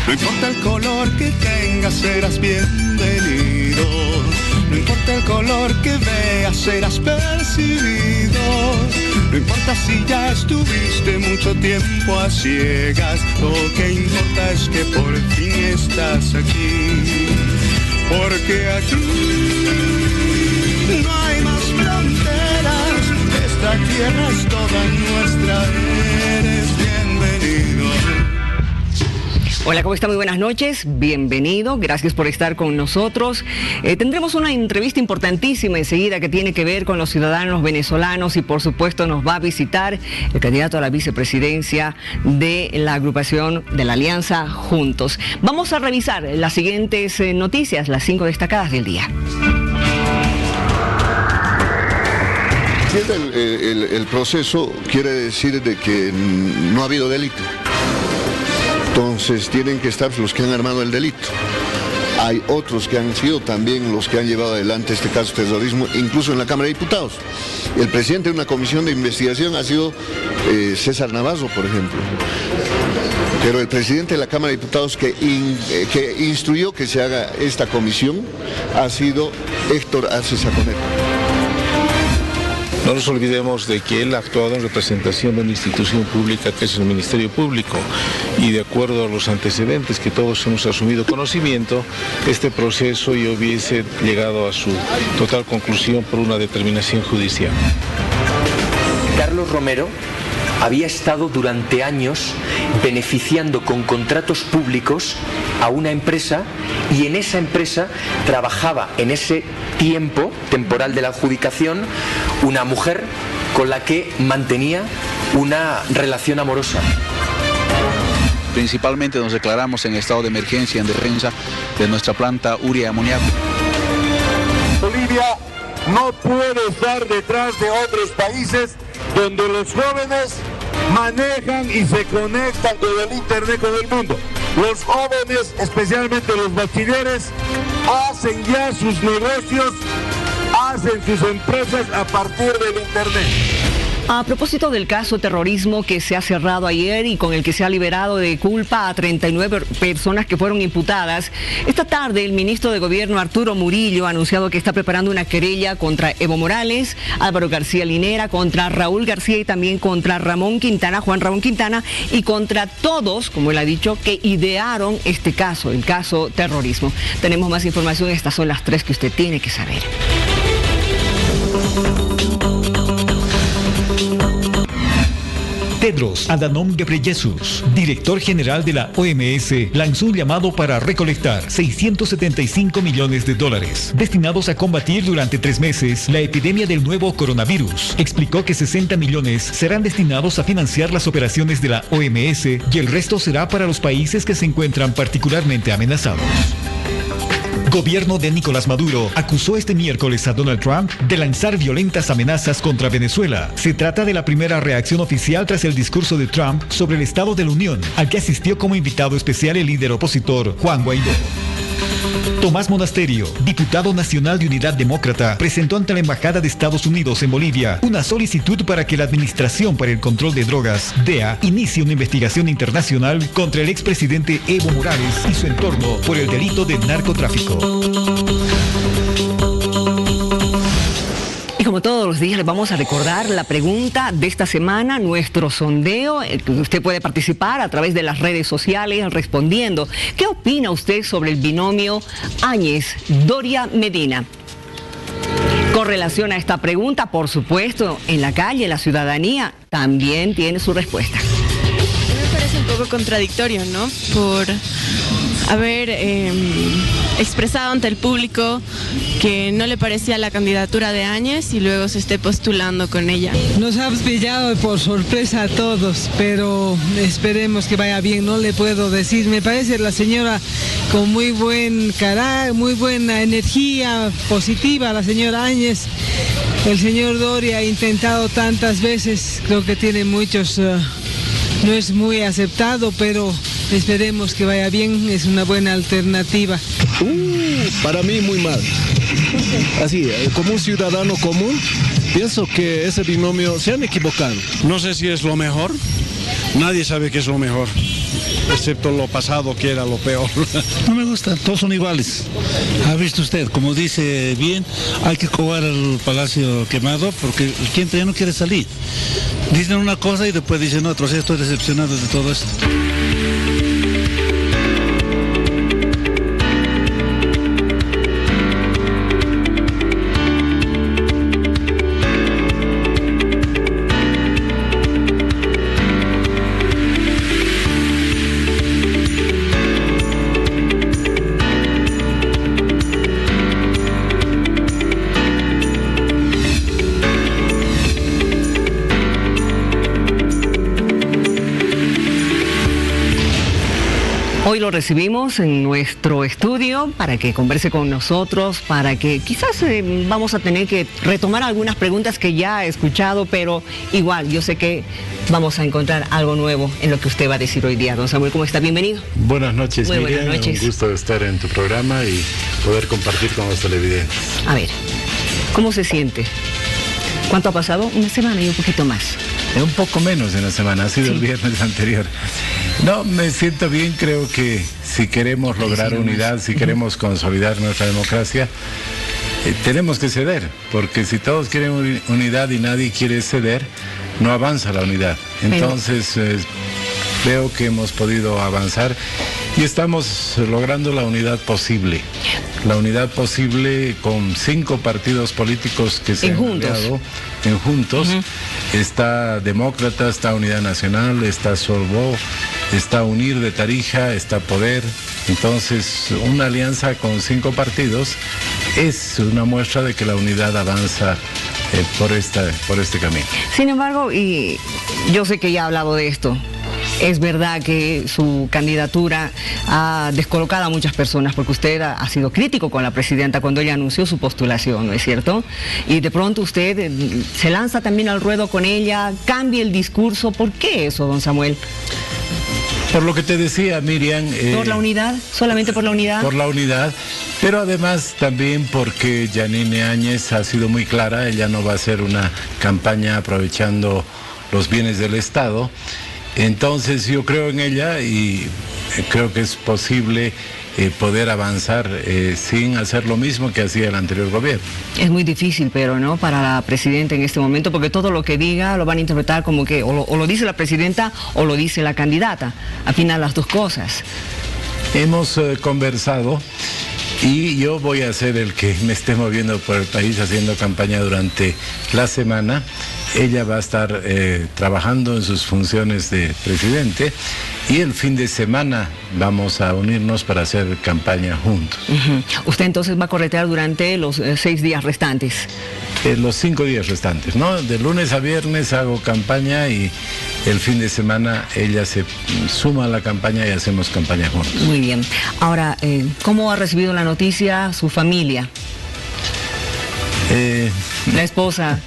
No importa el color que tengas, serás bienvenido. No importa el color que veas, serás percibido. No importa si ya estuviste mucho tiempo a ciegas. Lo que importa es que por fin estás aquí. Porque aquí no hay más fronteras. Esta tierra es toda nuestra. Eres bienvenido. Hola, ¿cómo está? Muy buenas noches, bienvenido, gracias por estar con nosotros. Tendremos una entrevista importantísima enseguida que tiene que ver con los ciudadanos venezolanos y por supuesto nos va a visitar el candidato a la vicepresidencia de la agrupación de la Alianza Juntos. Vamos a revisar las siguientes noticias, las 5 destacadas del día. El proceso quiere decir de que no ha habido delito. Entonces tienen que estar los que han armado el delito. Hay otros que han sido también los que han llevado adelante este caso de terrorismo, incluso en la Cámara de Diputados. El presidente de una comisión de investigación ha sido César Navazo, por ejemplo. Pero el presidente de la Cámara de Diputados que instruyó que se haga esta comisión ha sido Héctor Arce Saconeta. No nos olvidemos de que él ha actuado en representación de una institución pública que es el Ministerio Público y de acuerdo a los antecedentes que todos hemos asumido conocimiento, este proceso ya hubiese llegado a su total conclusión por una determinación judicial. Carlos Romero había estado durante años beneficiando con contratos públicos a una empresa y en esa empresa trabajaba en ese tiempo temporal de la adjudicación una mujer con la que mantenía una relación amorosa. Principalmente nos declaramos en estado de emergencia en defensa de nuestra planta urea y amoníaco. Bolivia no puede estar detrás de otros países donde los jóvenes manejan y se conectan con el internet con el mundo. Los jóvenes, especialmente los bachilleres, hacen ya sus negocios, hacen sus empresas a partir del internet. A propósito del caso terrorismo que se ha cerrado ayer y con el que se ha liberado de culpa a 39 personas que fueron imputadas, esta tarde el ministro de Gobierno Arturo Murillo ha anunciado que está preparando una querella contra Evo Morales, Álvaro García Linera, contra Raúl García y también contra Juan Ramón Quintana y contra todos, como él ha dicho, que idearon este caso, el caso terrorismo. Tenemos más información, estas son las 3 que usted tiene que saber. Tedros Adhanom Ghebreyesus, director general de la OMS, lanzó un llamado para recolectar $675 millones destinados a combatir durante 3 meses la epidemia del nuevo coronavirus. Explicó que 60 millones serán destinados a financiar las operaciones de la OMS y el resto será para los países que se encuentran particularmente amenazados. Gobierno de Nicolás Maduro acusó este miércoles a Donald Trump de lanzar violentas amenazas contra Venezuela. Se trata de la primera reacción oficial tras el discurso de Trump sobre el Estado de la Unión, al que asistió como invitado especial el líder opositor Juan Guaidó. Tomás Monasterio, diputado nacional de Unidad Demócrata, presentó ante la Embajada de Estados Unidos en Bolivia una solicitud para que la Administración para el Control de Drogas, DEA, inicie una investigación internacional contra el expresidente Evo Morales y su entorno por el delito de narcotráfico. Y como todos los días les vamos a recordar la pregunta de esta semana, nuestro sondeo, el que usted puede participar a través de las redes sociales respondiendo. ¿Qué opina usted sobre el binomio Áñez-Doria Medina? Con relación a esta pregunta, por supuesto, en la calle la ciudadanía también tiene su respuesta. Me parece un poco contradictorio, ¿no? Por haber expresado ante el público que no le parecía la candidatura de Áñez y luego se esté postulando con ella. Nos ha pillado por sorpresa a todos, pero esperemos que vaya bien, no le puedo decir. Me parece la señora con muy buen carácter, muy buena energía positiva, la señora Áñez. El señor Doria ha intentado tantas veces, creo que tiene muchos, no es muy aceptado, pero esperemos que vaya bien, es una buena alternativa. Para mí muy mal. Así, como un ciudadano común, pienso que ese binomio se han equivocado. No sé si es lo mejor, Nadie sabe qué es lo mejor, excepto lo pasado que era lo peor. No me gusta, todos son iguales. ¿Ha visto usted? Como dice bien, hay que cobar el palacio quemado porque el cliente ya no quiere salir. Dicen una cosa y después dicen otra, o sea, estoy decepcionado de todo esto. Hoy lo recibimos en nuestro estudio para que converse con nosotros, para que quizás vamos a tener que retomar algunas preguntas que ya ha escuchado, pero igual yo sé que vamos a encontrar algo nuevo en lo que usted va a decir hoy día. Don Samuel, ¿cómo está? Bienvenido. Buenas noches, Muy Miriam. buenas noches. Un gusto estar en tu programa y poder compartir con los televidentes. A ver, ¿cómo se siente? ¿Cuánto ha pasado? Una semana y un poquito más. Un poco menos de una semana, ha sido el viernes anterior. No, me siento bien, creo que si queremos lograr unidad, si queremos consolidar nuestra democracia, tenemos que ceder, porque si todos quieren unidad y nadie quiere ceder, no avanza la unidad. Entonces, veo que hemos podido avanzar y estamos logrando la unidad posible. La unidad posible con 5 partidos políticos que se han aliado en Juntos. Está Demócrata, está Unidad Nacional, está Sorbo, está Unir de Tarija, está Poder. Entonces, una alianza con 5 partidos es una muestra de que la unidad avanza por este camino. Sin embargo, y yo sé que ya ha hablado de esto, es verdad que su candidatura ha descolocado a muchas personas, porque usted ha sido crítico con la presidenta cuando ella anunció su postulación, ¿no es cierto? Y de pronto usted se lanza también al ruedo con ella, cambia el discurso. ¿Por qué eso, don Samuel? Por lo que te decía, Miriam. ¿Por la unidad? ¿Solamente por la unidad? Por la unidad, pero además también porque Yanine Áñez ha sido muy clara, ella no va a hacer una campaña aprovechando los bienes del Estado. Entonces yo creo en ella y creo que es posible poder avanzar sin hacer lo mismo que hacía el anterior gobierno. Es muy difícil, pero no para la presidenta en este momento, porque todo lo que diga lo van a interpretar como que o lo dice la presidenta o lo dice la candidata. Al final las dos cosas. Hemos conversado y yo voy a ser el que me esté moviendo por el país haciendo campaña durante la semana. Ella va a estar trabajando en sus funciones de presidente y el fin de semana vamos a unirnos para hacer campaña juntos. Usted entonces va a corretear durante los 6 días restantes. Los 5 días restantes, ¿no? De lunes a viernes hago campaña y el fin de semana ella se suma a la campaña y hacemos campaña juntos. Muy bien. Ahora, ¿cómo ha recibido la noticia su familia? La esposa.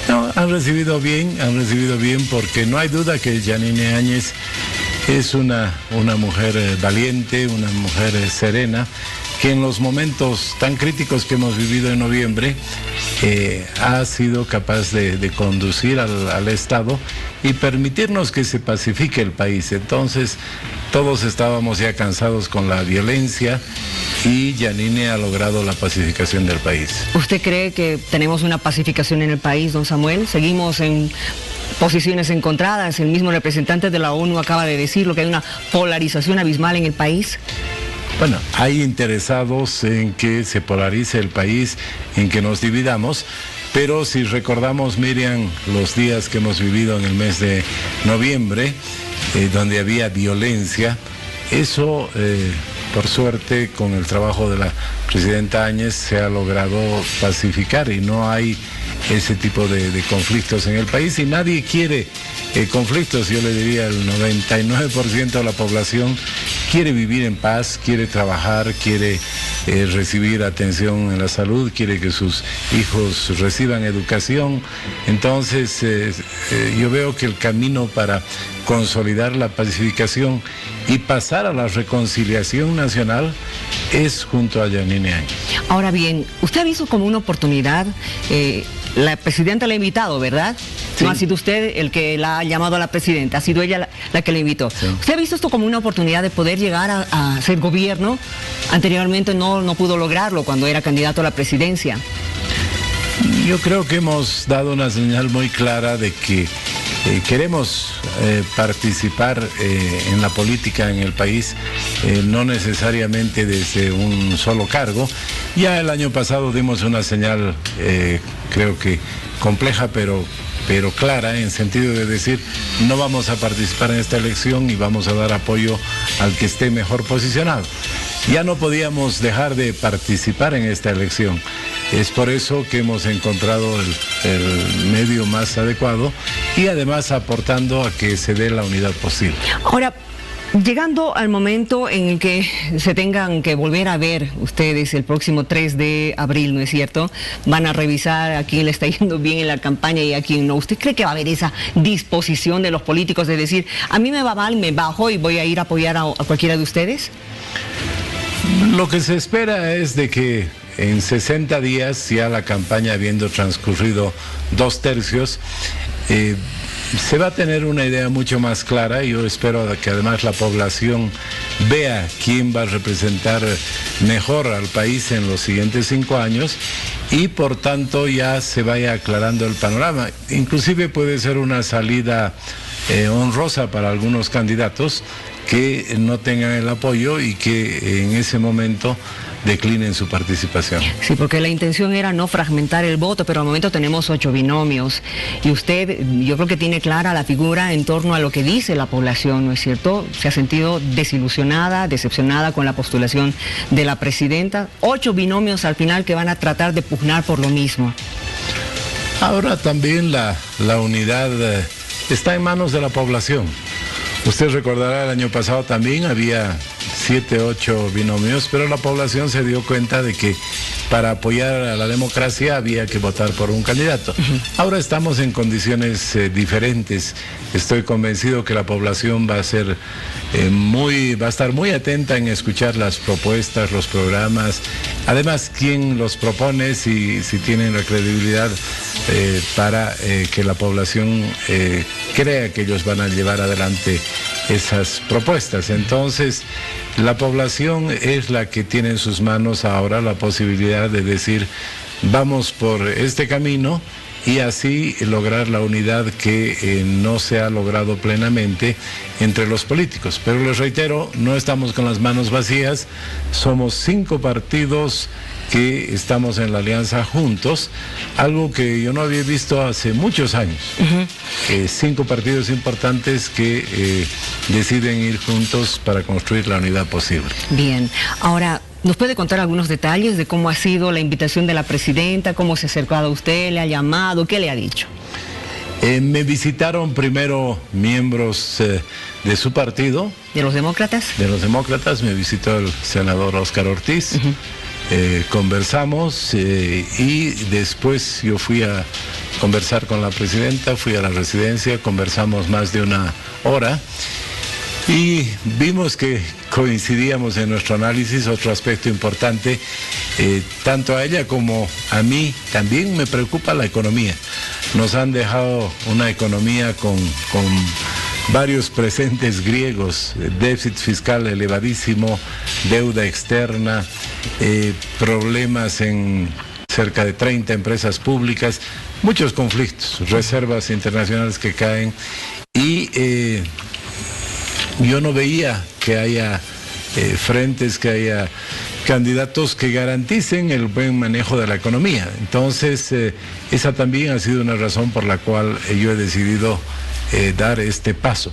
No, han recibido bien porque no hay duda que Yanine Áñez es una mujer valiente, una mujer serena, que en los momentos tan críticos que hemos vivido en noviembre ha sido capaz de conducir al Estado y permitirnos que se pacifique el país. Entonces, todos estábamos ya cansados con la violencia y Yanine ha logrado la pacificación del país. ¿Usted cree que tenemos una pacificación en el país, don Samuel? Seguimos en posiciones encontradas. El mismo representante de la ONU acaba de decirlo, que hay una polarización abismal en el país. Bueno, hay interesados en que se polarice el país, en que nos dividamos, pero si recordamos, Miriam, los días que hemos vivido en el mes de noviembre, donde había violencia, eso, por suerte, con el trabajo de la presidenta Áñez, se ha logrado pacificar y no hay ese tipo de conflictos en el país y nadie quiere conflictos. Yo le diría, el 99% de la población quiere vivir en paz, quiere trabajar, quiere recibir atención en la salud, quiere que sus hijos reciban educación. Entonces, yo veo que el camino para consolidar la pacificación y pasar a la reconciliación nacional es junto a Yanine Áñez. Ahora bien, usted ha visto como una oportunidad, la presidenta le ha invitado, ¿verdad?, Sí. No ha sido usted el que la ha llamado a la presidenta, ha sido ella la que le invitó. Sí. ¿Usted ha visto esto como una oportunidad de poder llegar a ser gobierno? Anteriormente no pudo lograrlo cuando era candidato a la presidencia. Yo creo que hemos dado una señal muy clara de que queremos participar en la política en el país, no necesariamente desde un solo cargo. Ya el año pasado dimos una señal, creo que compleja, pero clara, en sentido de decir, no vamos a participar en esta elección y vamos a dar apoyo al que esté mejor posicionado. Ya no podíamos dejar de participar en esta elección. Es por eso que hemos encontrado el medio más adecuado y además aportando a que se dé la unidad posible. Ahora, llegando al momento en el que se tengan que volver a ver ustedes el próximo 3 de abril, ¿no es cierto? Van a revisar a quién le está yendo bien en la campaña y a quién no. ¿Usted cree que va a haber esa disposición de los políticos de decir, a mí me va mal, me bajo y voy a ir a apoyar a cualquiera de ustedes? Lo que se espera es de que en 60 días, ya la campaña habiendo transcurrido 2/3, se va a tener una idea mucho más clara. Yo espero que además la población vea quién va a representar mejor al país en los siguientes 5 años y por tanto ya se vaya aclarando el panorama. Inclusive puede ser una salida honrosa para algunos candidatos que no tengan el apoyo y que en ese momento declinen su participación. Sí, porque la intención era no fragmentar el voto, pero al momento tenemos 8 binomios y usted, yo creo que tiene clara la figura en torno a lo que dice la población, ¿no es cierto? Se ha sentido desilusionada, decepcionada con la postulación de la presidenta. 8 binomios al final que van a tratar de pugnar por lo mismo. Ahora también la unidad está en manos de la población. Usted recordará, el año pasado también había 7, 8 binomios, pero la población se dio cuenta de que para apoyar a la democracia había que votar por un candidato. Ahora estamos en condiciones diferentes. Estoy convencido que la población va a ser va a estar muy atenta en escuchar las propuestas, los programas, además quién los propone, si tienen la credibilidad para que la población crea que ellos van a llevar adelante esas propuestas. Entonces, la población es la que tiene en sus manos ahora la posibilidad de decir, vamos por este camino y así lograr la unidad que no se ha logrado plenamente entre los políticos. Pero les reitero, no estamos con las manos vacías, somos 5 partidos que estamos en la alianza juntos, algo que yo no había visto hace muchos años. 5 partidos importantes que deciden ir juntos para construir la unidad posible. Bien, ahora, ¿nos puede contar algunos detalles de cómo ha sido la invitación de la presidenta, cómo se ha acercado a usted, le ha llamado, qué le ha dicho? Me visitaron primero miembros de su partido. ¿De los demócratas? De los demócratas, me visitó el senador Óscar Ortiz. Conversamos y después yo fui a conversar con la presidenta, fui a la residencia, conversamos más de 1 hora y vimos que coincidíamos en nuestro análisis. Otro aspecto importante, tanto a ella como a mí, también me preocupa la economía. Nos han dejado una economía con varios presentes griegos, déficit fiscal elevadísimo, deuda externa, problemas en cerca de 30 empresas públicas, muchos conflictos, reservas internacionales que caen y yo no veía que haya frentes, que haya candidatos que garanticen el buen manejo de la economía. Entonces, esa también ha sido una razón por la cual yo he decidido dar este paso.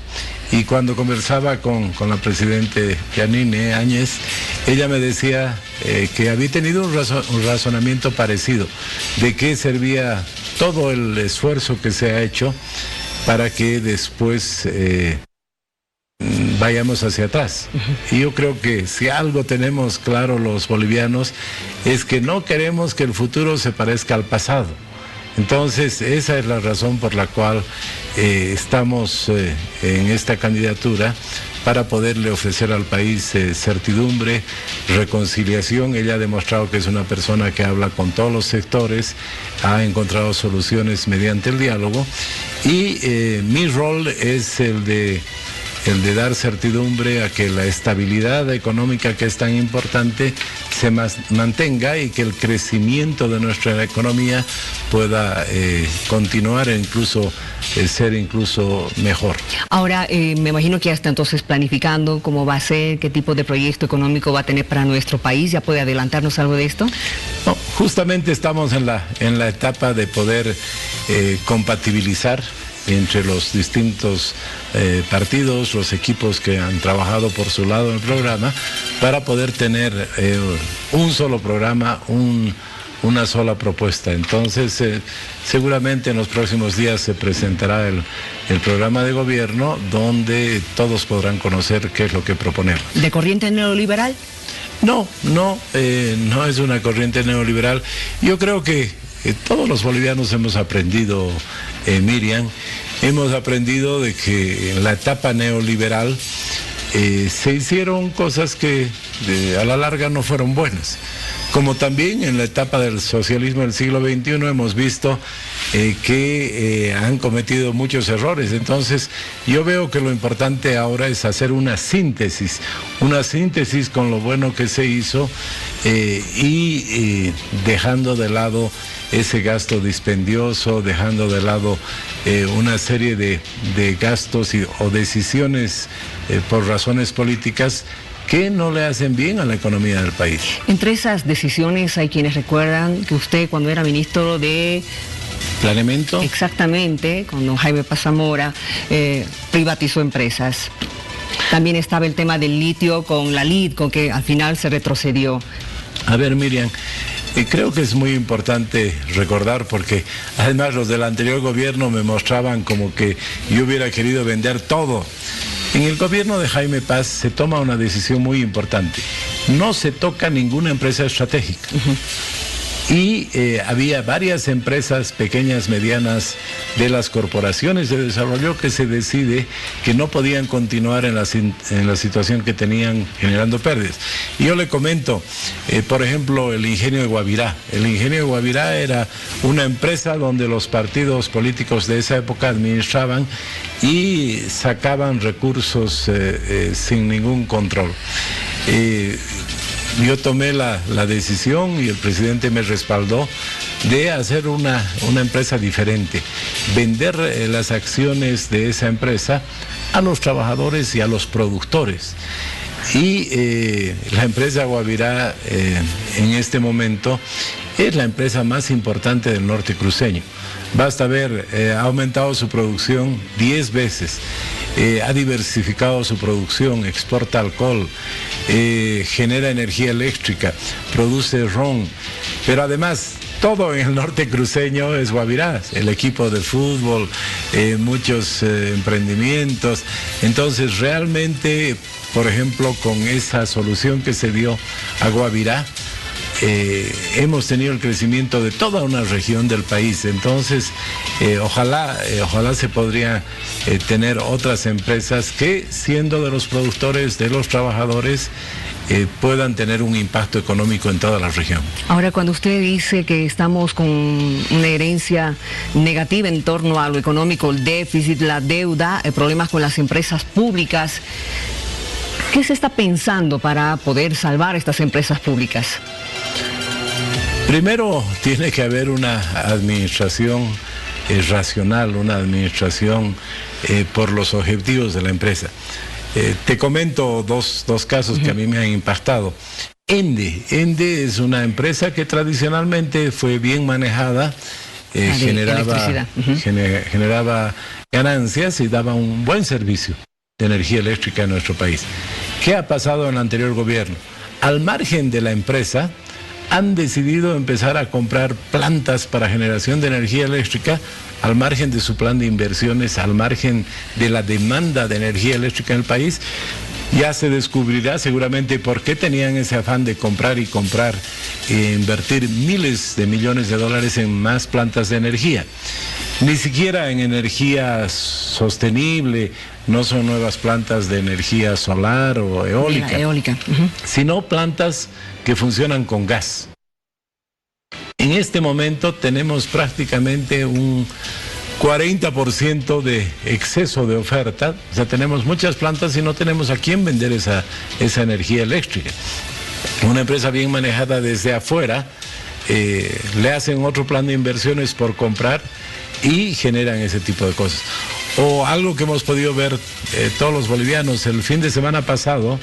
Y cuando conversaba con la presidente Yanine Áñez, ella me decía que había tenido un razonamiento parecido, de qué servía todo el esfuerzo que se ha hecho para que después vayamos hacia atrás. Y yo creo que si algo tenemos claro los bolivianos es que no queremos que el futuro se parezca al pasado. Entonces, esa es la razón por la cual estamos en esta candidatura, para poderle ofrecer al país certidumbre, reconciliación. Ella ha demostrado que es una persona que habla con todos los sectores, ha encontrado soluciones mediante el diálogo, y mi rol es el de dar certidumbre a que la estabilidad económica, que es tan importante, se mantenga, y que el crecimiento de nuestra economía pueda continuar e incluso ser incluso mejor. Ahora, me imagino que ya está entonces planificando cómo va a ser, qué tipo de proyecto económico va a tener para nuestro país. ¿Ya puede adelantarnos algo de esto? No, justamente estamos en la etapa de poder compatibilizar entre los distintos partidos, los equipos que han trabajado por su lado en el programa, para poder tener un solo programa, una sola propuesta. Entonces, seguramente en los próximos días se presentará el programa de gobierno, donde todos podrán conocer qué es lo que proponemos. ¿De corriente neoliberal? No es una corriente neoliberal. Yo creo que todos los bolivianos hemos aprendido, Miriam, hemos aprendido de que en la etapa neoliberal se hicieron cosas que a la larga no fueron buenas. Como también en la etapa del socialismo del siglo XXI hemos visto que han cometido muchos errores. Entonces, yo veo que lo importante ahora es hacer una síntesis con lo bueno que se hizo, y dejando de lado ese gasto dispendioso, dejando de lado una serie de gastos o decisiones por razones políticas que no le hacen bien a la economía del país. Entre esas decisiones hay quienes recuerdan que usted, cuando era ministro de Planeamiento, exactamente, con don Jaime Paz Zamora, privatizó empresas. También estaba el tema del litio con la LIDCO, que al final se retrocedió. A ver, Miriam, creo que es muy importante recordar, porque además los del anterior gobierno me mostraban como que yo hubiera querido vender todo. En el gobierno de Jaime Paz se toma una decisión muy importante. No se toca ninguna empresa estratégica. Y había varias empresas pequeñas, medianas, de las corporaciones de desarrollo, que se decide que no podían continuar en la situación que tenían, generando pérdidas. Y yo le comento, por ejemplo, el ingenio de Guavirá. El ingenio de Guavirá era una empresa donde los partidos políticos de esa época administraban y sacaban recursos sin ningún control. Yo tomé la decisión, y el presidente me respaldó, de hacer una empresa diferente, vender las acciones de esa empresa a los trabajadores y a los productores. Y la empresa Guavirá en este momento es la empresa más importante del norte cruceño. Basta ver, ha aumentado su producción 10 veces. Ha diversificado su producción, exporta alcohol, genera energía eléctrica, produce ron, pero además todo en el norte cruceño es Guavirá, el equipo de fútbol, muchos emprendimientos. Entonces realmente, por ejemplo, con esa solución que se dio a Guavirá, hemos tenido el crecimiento de toda una región del país. Entonces, ojalá se podría tener otras empresas que, siendo de los productores, de los trabajadores, puedan tener un impacto económico en toda la región. Ahora, cuando usted dice que estamos con una herencia negativa en torno a lo económico, el déficit, la deuda, problemas con las empresas públicas, ¿qué se está pensando para poder salvar estas empresas públicas? Primero, tiene que haber una administración racional, una administración por los objetivos de la empresa. Te comento dos casos que a mí me han impactado. Ende es una empresa que tradicionalmente fue bien manejada, generaba ganancias y daba un buen servicio de energía eléctrica en nuestro país. ¿Qué ha pasado en el anterior gobierno? Al margen de la empresa, han decidido empezar a comprar plantas para generación de energía eléctrica, al margen de su plan de inversiones, al margen de la demanda de energía eléctrica en el país. Ya se descubrirá seguramente por qué tenían ese afán de comprar y invertir miles de millones de dólares en más plantas de energía. ni siquiera en energía sostenible, no son nuevas plantas de energía solar o eólica, sino plantas que funcionan con gas. En este momento tenemos prácticamente un 40% de exceso de oferta, o sea, tenemos muchas plantas y no tenemos a quién vender esa energía eléctrica. Una empresa bien manejada desde afuera, le hacen otro plan de inversiones por comprar y generan ese tipo de cosas. O algo que hemos podido ver todos los bolivianos, el fin de semana pasado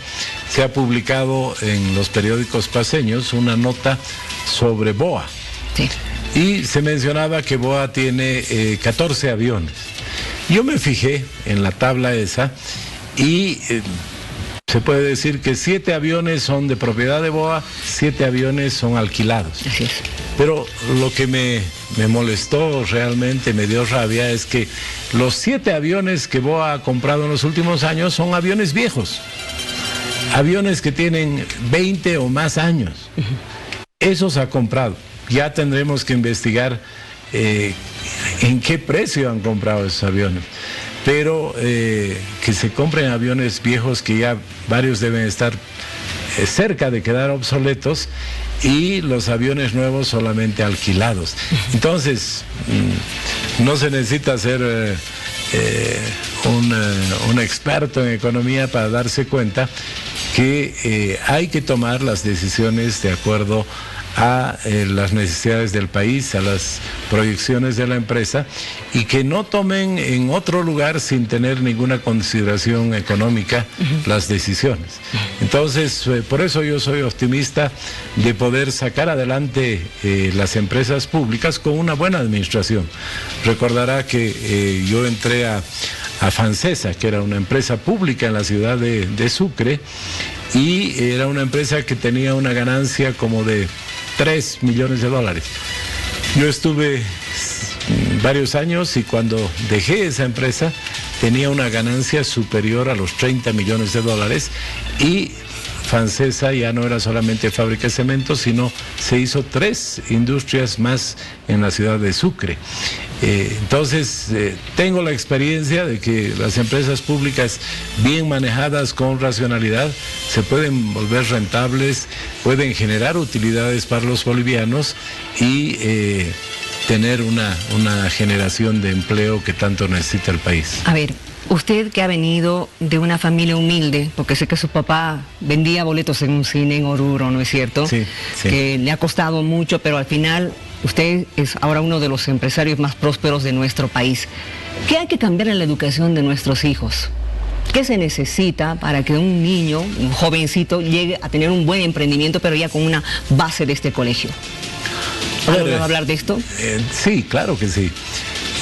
se ha publicado en los periódicos paceños una nota sobre BOA. Sí. Y se mencionaba que BOA tiene 14 aviones. Yo me fijé en la tabla esa y se puede decir que 7 aviones son de propiedad de BOA, 7 aviones son alquilados. Así es. Pero lo que me molestó realmente, me dio rabia, es que los 7 aviones que BOA ha comprado en los últimos años son aviones viejos. Aviones que tienen 20 o más años. Esos ha comprado. Ya tendremos que investigar en qué precio han comprado esos aviones. Pero que se compren aviones viejos que ya varios deben estar cerca de quedar obsoletos y los aviones nuevos solamente alquilados. Entonces, no se necesita ser un experto en economía para darse cuenta que hay que tomar las decisiones de acuerdo a las necesidades del país, a las proyecciones de la empresa, y que no tomen en otro lugar sin tener ninguna consideración económica las decisiones. Entonces, por eso yo soy optimista de poder sacar adelante las empresas públicas con una buena administración. Recordará que yo entré a Fancesa, que era una empresa pública en la ciudad de Sucre, y era una empresa que tenía una ganancia como de 3 millones de dólares. Yo estuve varios años y cuando dejé esa empresa tenía una ganancia superior a los 30 millones de dólares y Fancesa ya no era solamente fábrica de cemento, sino se hizo 3 industrias más en la ciudad de Sucre. Entonces, tengo la experiencia de que las empresas públicas bien manejadas con racionalidad se pueden volver rentables, pueden generar utilidades para los bolivianos y tener una generación de empleo que tanto necesita el país. A ver, usted que ha venido de una familia humilde, porque sé que su papá vendía boletos en un cine en Oruro, ¿no es cierto? Sí, sí. Que le ha costado mucho, pero al final usted es ahora uno de los empresarios más prósperos de nuestro país. ¿Qué hay que cambiar en la educación de nuestros hijos? ¿Qué se necesita para que un niño, un jovencito, llegue a tener un buen emprendimiento, pero ya con una base de este colegio? ¿Va a hablar de esto? Sí, claro que sí.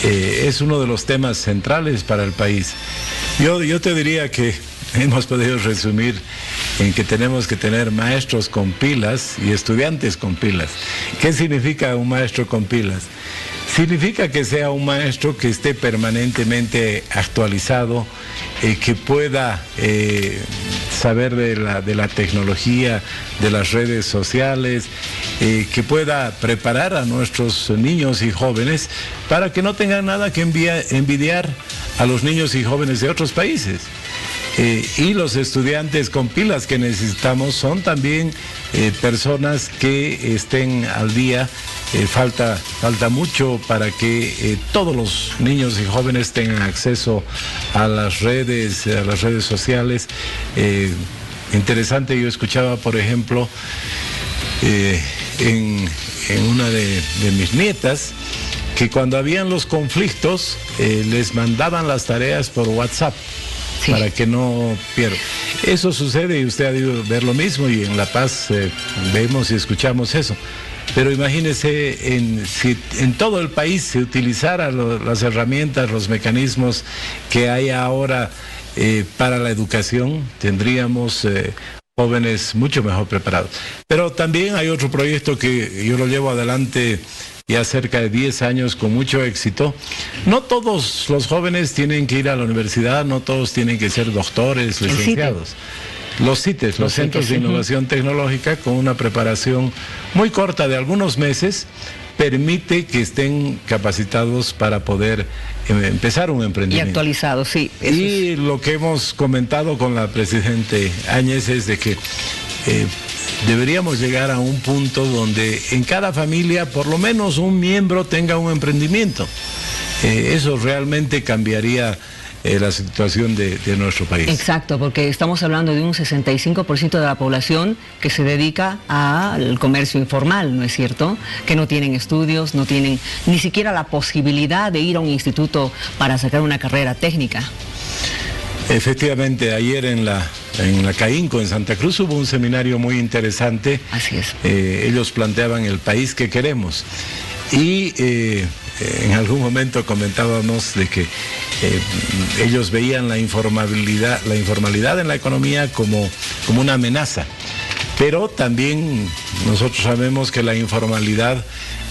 Es uno de los temas centrales para el país. Yo te diría que hemos podido resumir en que tenemos que tener maestros con pilas y estudiantes con pilas. ¿Qué significa un maestro con pilas? Significa que sea un maestro que esté permanentemente actualizado, que pueda saber de la tecnología, de las redes sociales, que pueda preparar a nuestros niños y jóvenes para que no tengan nada que envidiar a los niños y jóvenes de otros países. Y los estudiantes con pilas que necesitamos son también personas que estén al día. Falta mucho para que todos los niños y jóvenes tengan acceso a las redes sociales. Interesante, yo escuchaba, por ejemplo, en una de mis nietas, que cuando habían los conflictos les mandaban las tareas por WhatsApp. Sí. Para que no pierdan. Eso sucede y usted ha debido ver lo mismo y en La Paz vemos y escuchamos eso. Pero imagínese si en todo el país se utilizaran las herramientas, los mecanismos que hay ahora para la educación, tendríamos jóvenes mucho mejor preparados. Pero también hay otro proyecto que yo lo llevo adelante ya cerca de 10 años con mucho éxito. No todos los jóvenes tienen que ir a la universidad, no todos tienen que ser doctores, licenciados. Los CITES, los Centros de Innovación Tecnológica, con una preparación muy corta de algunos meses, permite que estén capacitados para poder empezar un emprendimiento. Y actualizados, sí. Y lo que hemos comentado con la Presidente Áñez es de que deberíamos llegar a un punto donde en cada familia por lo menos un miembro tenga un emprendimiento. Eso realmente cambiaría la situación de nuestro país. Exacto, porque estamos hablando de un 65% de la población que se dedica al comercio informal, ¿no es cierto? Que no tienen estudios, no tienen ni siquiera la posibilidad de ir a un instituto para sacar una carrera técnica. Efectivamente, ayer en la CAINCO en Santa Cruz hubo un seminario muy interesante. Así es. Ellos planteaban el país que queremos y en algún momento comentábamos de que ellos veían la informalidad en la economía como una amenaza, pero también nosotros sabemos que la informalidad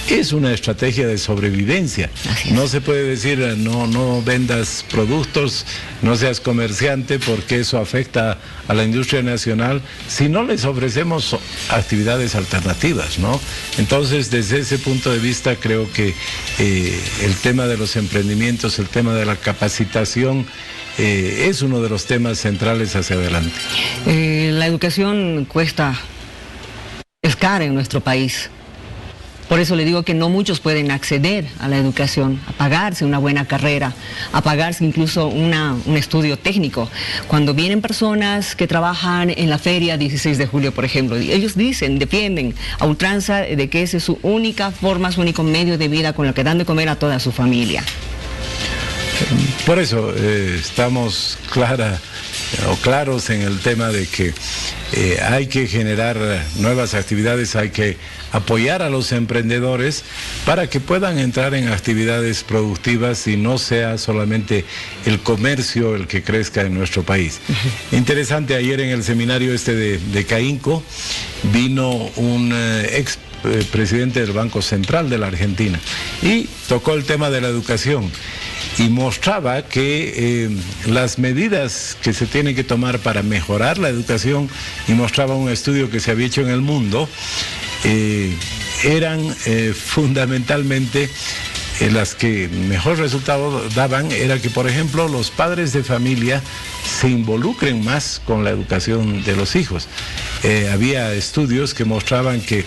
es una estrategia de sobrevivencia. No se puede decir no vendas productos, no seas comerciante, porque eso afecta a la industria nacional si no les ofrecemos actividades alternativas, ¿no? Entonces, desde ese punto de vista, creo que el tema de los emprendimientos, el tema de la capacitación, es uno de los temas centrales hacia adelante. La educación es cara en nuestro país. Por eso le digo que no muchos pueden acceder a la educación, a pagarse una buena carrera, a pagarse incluso un estudio técnico. Cuando vienen personas que trabajan en la feria 16 de julio, por ejemplo, ellos defienden a ultranza de que esa es su única forma, su único medio de vida con lo que dan de comer a toda su familia. Por eso estamos claros en el tema de que hay que generar nuevas actividades, hay que apoyar a los emprendedores para que puedan entrar en actividades productivas y no sea solamente el comercio el que crezca en nuestro país. Interesante, ayer en el seminario de CAINCO vino un ex presidente del Banco Central de la Argentina y tocó el tema de la educación y mostraba que las medidas que se tienen que tomar para mejorar la educación, y mostraba un estudio que se había hecho en el mundo, eran fundamentalmente las que mejor resultado daban, era que, por ejemplo, los padres de familia se involucren más con la educación de los hijos. Había estudios que mostraban que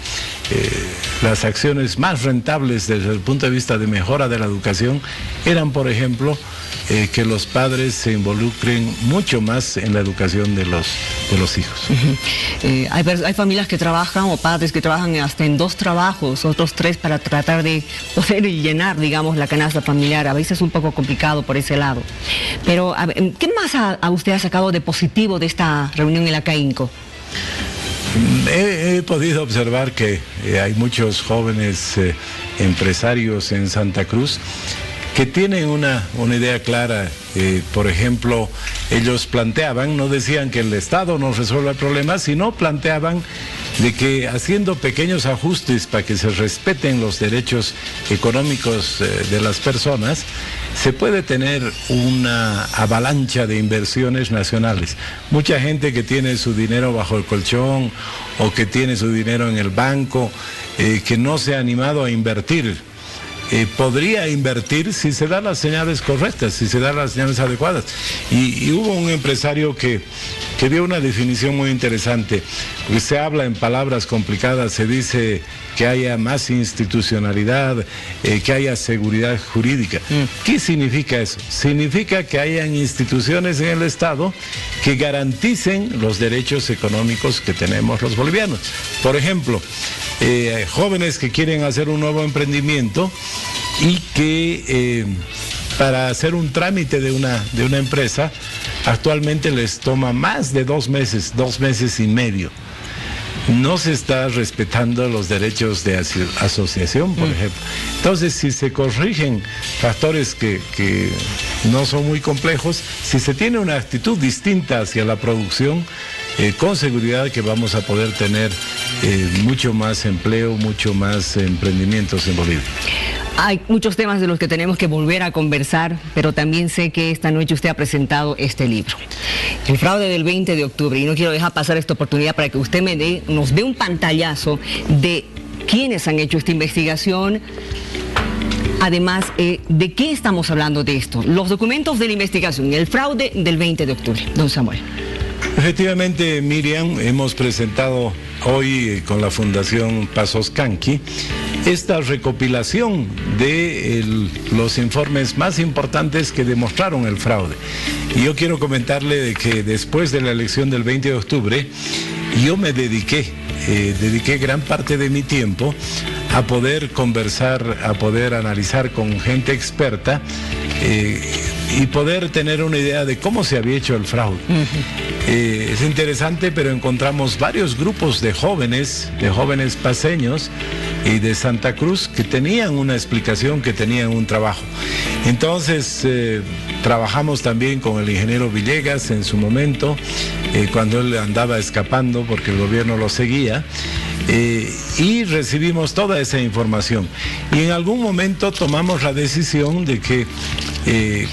las acciones más rentables desde el punto de vista de mejora de la educación eran, por ejemplo, que los padres se involucren mucho más en la educación de los hijos. Hay familias que trabajan, o padres que trabajan hasta en 2 trabajos, otros 3 para tratar de poder llenar, digamos, la canasta familiar. A veces es un poco complicado por ese lado. Pero, ¿qué más usted ha sacado de positivo de esta reunión en la CAINCO? He podido observar que hay muchos jóvenes empresarios en Santa Cruz que tienen una idea clara. Por ejemplo, ellos planteaban, no decían que el Estado nos resuelva el problema, sino planteaban de que haciendo pequeños ajustes para que se respeten los derechos económicos de las personas, se puede tener una avalancha de inversiones nacionales. Mucha gente que tiene su dinero bajo el colchón o que tiene su dinero en el banco, que no se ha animado a invertir, podría invertir si se dan las señales correctas, si se dan las señales adecuadas. Y hubo un empresario que dio una definición muy interesante, porque se habla en palabras complicadas, se dice que haya más institucionalidad, que haya seguridad jurídica. ¿Qué significa eso? Significa que hayan instituciones en el Estado que garanticen los derechos económicos que tenemos los bolivianos. Por ejemplo, jóvenes que quieren hacer un nuevo emprendimiento y que para hacer un trámite de una empresa actualmente les toma más de 2 meses, 2 meses y medio. No se está respetando los derechos de asociación, por ejemplo. Entonces, si se corrigen factores que no son muy complejos, si se tiene una actitud distinta hacia la producción, con seguridad que vamos a poder tener mucho más empleo, mucho más emprendimientos en Bolivia. Hay muchos temas de los que tenemos que volver a conversar, pero también sé que esta noche usted ha presentado este libro, El fraude del 20 de octubre, y no quiero dejar pasar esta oportunidad para que usted nos dé un pantallazo de quiénes han hecho esta investigación. Además, ¿de qué estamos hablando de esto? Los documentos de la investigación, el fraude del 20 de octubre. Don Samuel. Efectivamente, Miriam, hemos presentado hoy con la Fundación Pazoscanqui esta recopilación de los informes más importantes que demostraron el fraude. Y yo quiero comentarle de que después de la elección del 20 de octubre, yo me dediqué gran parte de mi tiempo a poder conversar, a poder analizar con gente experta y poder tener una idea de cómo se había hecho el fraude. Es interesante, pero encontramos varios grupos de jóvenes paceños y de Santa Cruz que tenían una explicación, que tenían un trabajo. Entonces trabajamos también con el ingeniero Villegas en su momento, cuando él andaba escapando porque el gobierno lo seguía. Y recibimos toda esa información y en algún momento tomamos la decisión de que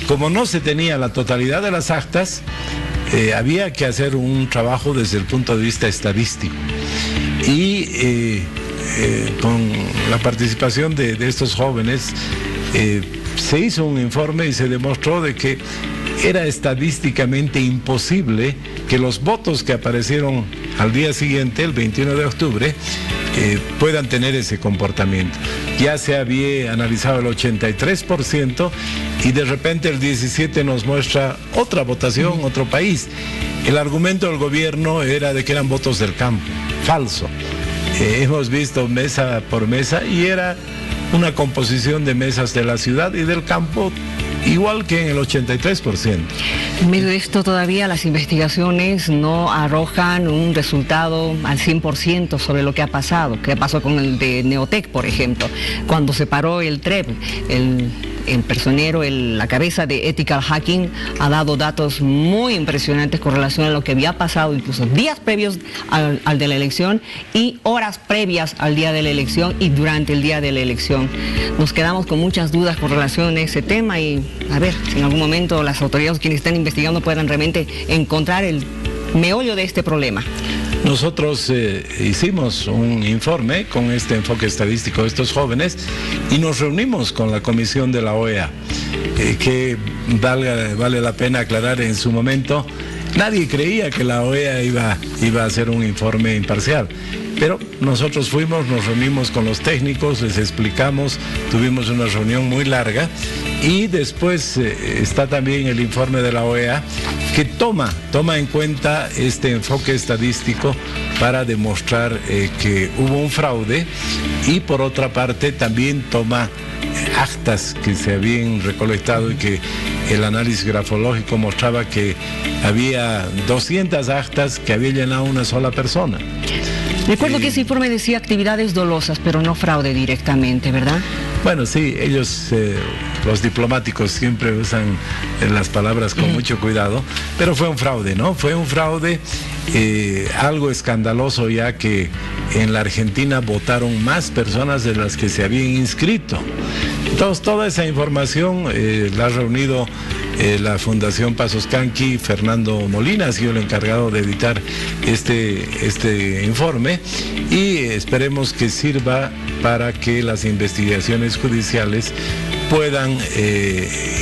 como no se tenía la totalidad de las actas, había que hacer un trabajo desde el punto de vista estadístico y con la participación de estos jóvenes se hizo un informe y se demostró de que era estadísticamente imposible que los votos que aparecieron al día siguiente, el 21 de octubre, puedan tener ese comportamiento. Ya se había analizado el 83% y de repente el 17% nos muestra otra votación, otro país. El argumento del gobierno era de que eran votos del campo, falso. Hemos visto mesa por mesa y era una composición de mesas de la ciudad y del campo, igual que en el 83%. En medio de esto todavía las investigaciones no arrojan un resultado al 100% sobre lo que ha pasado. ¿Qué pasó con el de Neotec, por ejemplo? Cuando se paró el TREP, el personero, la cabeza de Ethical Hacking ha dado datos muy impresionantes con relación a lo que había pasado, incluso días previos al de la elección y horas previas al día de la elección y durante el día de la elección. Nos quedamos con muchas dudas con relación a ese tema y a ver si en algún momento las autoridades, quienes están investigando, puedan realmente encontrar el meollo de este problema. Nosotros hicimos un informe con este enfoque estadístico de estos jóvenes y nos reunimos con la comisión de la OEA, que vale la pena aclarar en su momento, nadie creía que la OEA iba a hacer un informe imparcial. Pero nosotros fuimos, nos reunimos con los técnicos, les explicamos, tuvimos una reunión muy larga y después está también el informe de la OEA que toma en cuenta este enfoque estadístico para demostrar que hubo un fraude y por otra parte también toma actas que se habían recolectado y que el análisis grafológico mostraba que había 200 actas que había llenado una sola persona. Recuerdo que ese informe decía actividades dolosas, pero no fraude directamente, ¿verdad? Bueno, sí, ellos, los diplomáticos siempre usan las palabras con mucho cuidado, pero fue un fraude, ¿no? Fue un fraude, algo escandaloso ya que en la Argentina votaron más personas de las que se habían inscrito. Entonces, toda esa información la ha reunido la Fundación Pazoscanqui. Fernando Molina ha sido el encargado de editar este informe y esperemos que sirva para que las investigaciones judiciales puedan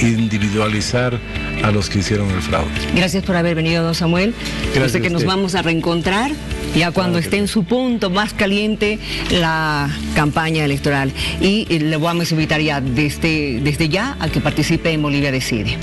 individualizar a los que hicieron el fraude. Gracias por haber venido, don Samuel. Yo sé que nos vamos a reencontrar ya cuando esté en su punto más caliente la campaña electoral. Y le vamos a invitar ya desde ya a que participe en Bolivia Decide.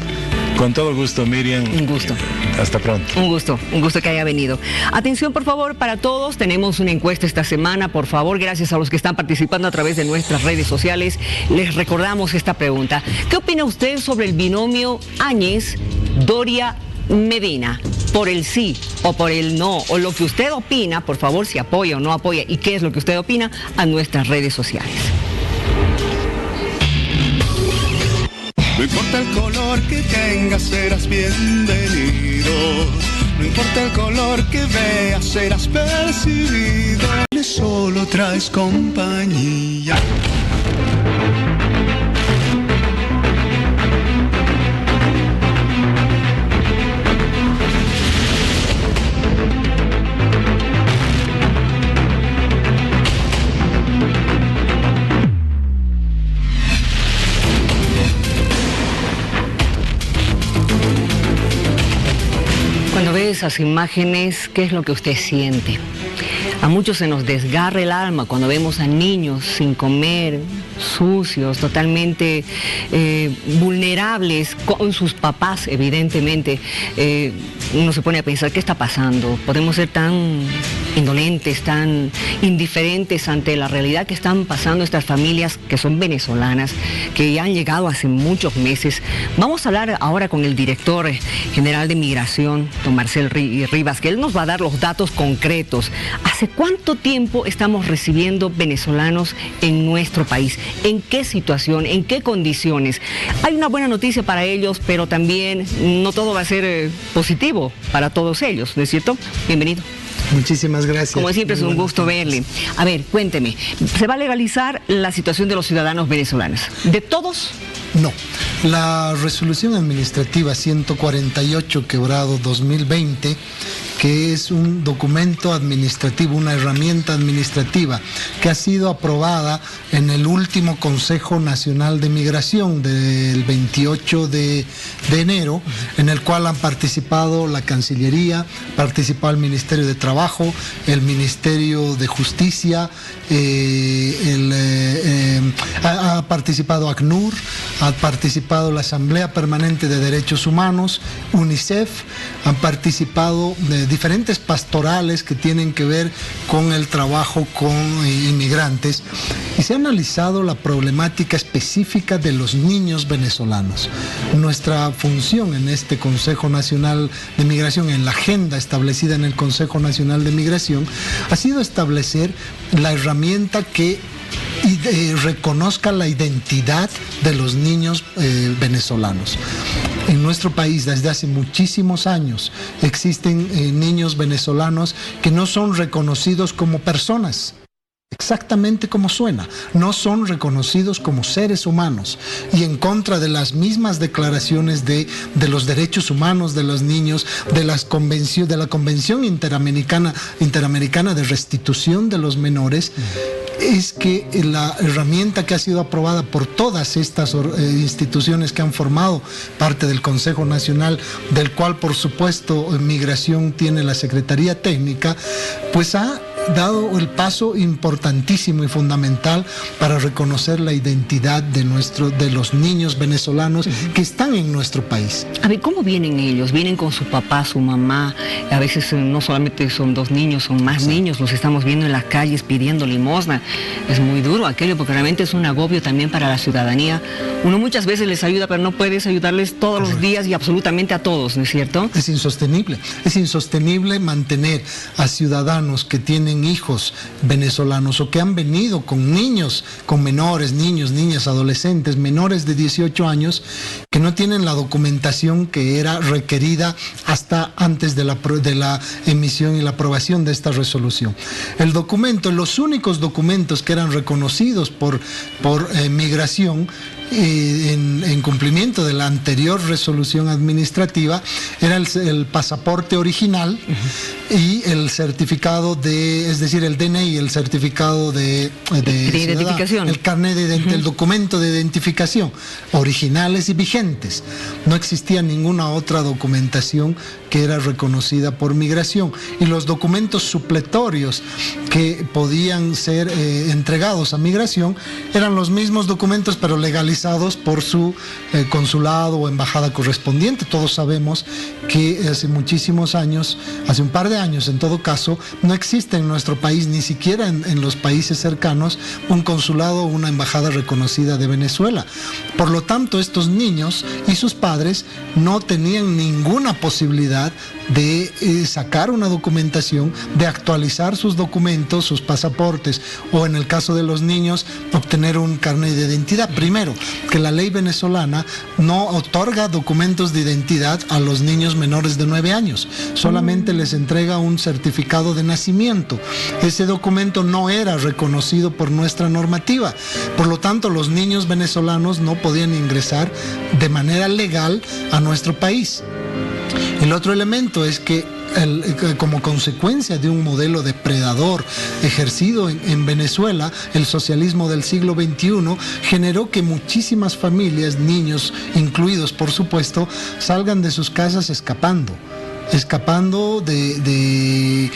Con todo gusto, Miriam. Un gusto. Hasta pronto. Un gusto que haya venido. Atención, por favor, para todos. Tenemos una encuesta esta semana. Por favor, gracias a los que están participando a través de nuestras redes sociales. Les recordamos esta pregunta. ¿Qué opina usted sobre el binomio Áñez-Doria Medina? Por el sí o por el no, o lo que usted opina, por favor, si apoya o no apoya y qué es lo que usted opina, a nuestras redes sociales. No importa el color que tengas, serás bienvenido. No importa el color que veas, serás percibido. Solo traes compañía. esas imágenes, ¿qué es lo que usted siente? A muchos se nos desgarra el alma cuando vemos a niños sin comer, sucios, totalmente vulnerables, con sus papás, evidentemente. Uno se pone a pensar, ¿qué está pasando? Podemos ser tan indolentes, tan indiferentes ante la realidad que están pasando estas familias que son venezolanas, que ya han llegado hace muchos meses. Vamos a hablar ahora con el director general de Migración, don Marcel Rivas, que él nos va a dar los datos concretos. ¿Hace cuánto tiempo estamos recibiendo venezolanos en nuestro país? ¿En qué situación? ¿En qué condiciones? Hay una buena noticia para ellos, pero también no todo va a ser positivo para todos ellos, ¿no es cierto? Bienvenido. Muchísimas gracias. Como siempre es un gusto verle. A ver, cuénteme, ¿se va a legalizar la situación de los ciudadanos venezolanos? ¿De todos? No. La resolución administrativa 148/2020, que es un documento administrativo, una herramienta administrativa que ha sido aprobada en el último Consejo Nacional de Migración del 28 de enero, en el cual han participado la Cancillería, participado el Ministerio de Trabajo, el Ministerio de Justicia, ha participado ACNUR, ha participado la Asamblea Permanente de Derechos Humanos, UNICEF, han participado de diferentes pastorales que tienen que ver con el trabajo con inmigrantes, y se ha analizado la problemática específica de los niños venezolanos. Nuestra función en este Consejo Nacional de Migración, en la agenda establecida en el Consejo Nacional de Migración, ha sido establecer la herramienta que reconozca la identidad de los niños venezolanos. En nuestro país desde hace muchísimos años existen niños venezolanos que no son reconocidos como personas. Exactamente como suena, no son reconocidos como seres humanos, y en contra de las mismas declaraciones de los derechos humanos de los niños, de la Convención Interamericana de Restitución de los Menores, es que la herramienta que ha sido aprobada por todas estas instituciones que han formado parte del Consejo Nacional, del cual por supuesto Migración tiene la Secretaría Técnica, pues ha dado el paso importantísimo y fundamental para reconocer la identidad de los niños venezolanos que están en nuestro país. A ver, ¿cómo vienen ellos? ¿Vienen con su papá, su mamá? A veces no solamente son dos niños, son más niños, los estamos viendo en las calles pidiendo limosna. Es muy duro aquello, porque realmente es un agobio también para la ciudadanía. Uno muchas veces les ayuda, pero no puedes ayudarles todos los días y absolutamente a todos, ¿no es cierto? Es insostenible mantener a ciudadanos que tienen hijos venezolanos o que han venido con niños, con menores, niños, niñas, adolescentes, menores de 18 años, que no tienen la documentación que era requerida hasta antes de la emisión y la aprobación de esta resolución. Los únicos documentos que eran reconocidos por Migración en cumplimiento de la anterior resolución administrativa era el pasaporte original y el certificado es decir, el DNI, el certificado de identificación, el carnet el documento de identificación, originales y vigentes. No existía ninguna otra documentación que era reconocida por Migración, y los documentos supletorios que podían ser entregados a Migración eran los mismos documentos pero legalizados por su consulado o embajada correspondiente. Todos sabemos que hace muchísimos años, hace un par de años en todo caso, no existe en nuestro país, ni siquiera en los países cercanos, un consulado o una embajada reconocida de Venezuela. Por lo tanto, estos niños y sus padres no tenían ninguna posibilidad de sacar una documentación, de actualizar sus documentos, sus pasaportes, o en el caso de los niños, obtener un carnet de identidad. Primero, que la ley venezolana no otorga documentos de identidad a los niños menores de 9 años, solamente les entrega un certificado de nacimiento. Ese documento no era reconocido por nuestra normativa, por lo tanto los niños venezolanos no podían ingresar de manera legal a nuestro país. El otro elemento es que como consecuencia de un modelo depredador ejercido en Venezuela, el socialismo del siglo XXI generó que muchísimas familias, niños incluidos por supuesto, salgan de sus casas escapando. escapando de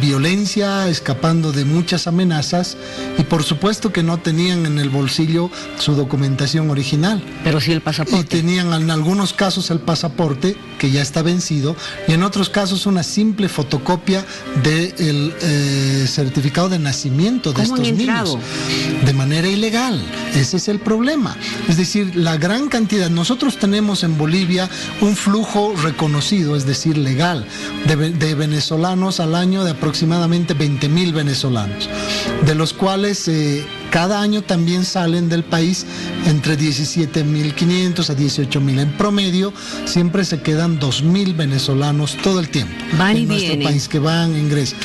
violencia, escapando de muchas amenazas, y por supuesto que no tenían en el bolsillo su documentación original. Pero sí el pasaporte. Y tenían en algunos casos el pasaporte, que ya está vencido, y en otros casos una simple fotocopia del certificado de nacimiento de estos niños. De manera ilegal. Ese es el problema. Es decir, la gran cantidad, nosotros tenemos en Bolivia un flujo reconocido, es decir, legal, de venezolanos al año, de aproximadamente 20.000 venezolanos, de los cuales cada año también salen del país entre 17.500 a 18.000. En promedio siempre se quedan 2.000 venezolanos todo el tiempo en nuestro país, que van, ingresan.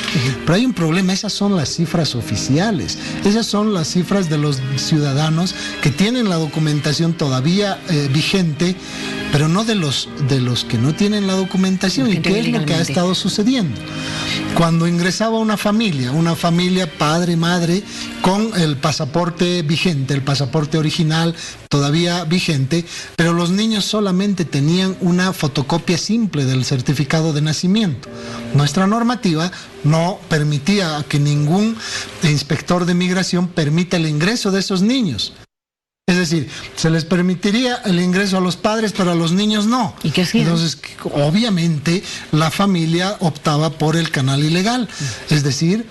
Pero hay un problema, esas son las cifras oficiales, esas son las cifras de los ciudadanos que tienen la documentación todavía vigente, pero no de los que no tienen la documentación. ¿Y qué es lo que ha estado sucediendo? Cuando ingresaba una familia padre, madre, con el pasaporte vigente, el pasaporte original todavía vigente, pero los niños solamente tenían una fotocopia simple del certificado de nacimiento. Nuestra normativa no permitía que ningún inspector de migración permita el ingreso de esos niños. Es decir, se les permitiría el ingreso a los padres, pero a los niños no. ¿Y qué hacían? Entonces, obviamente, la familia optaba por el canal ilegal. Es decir,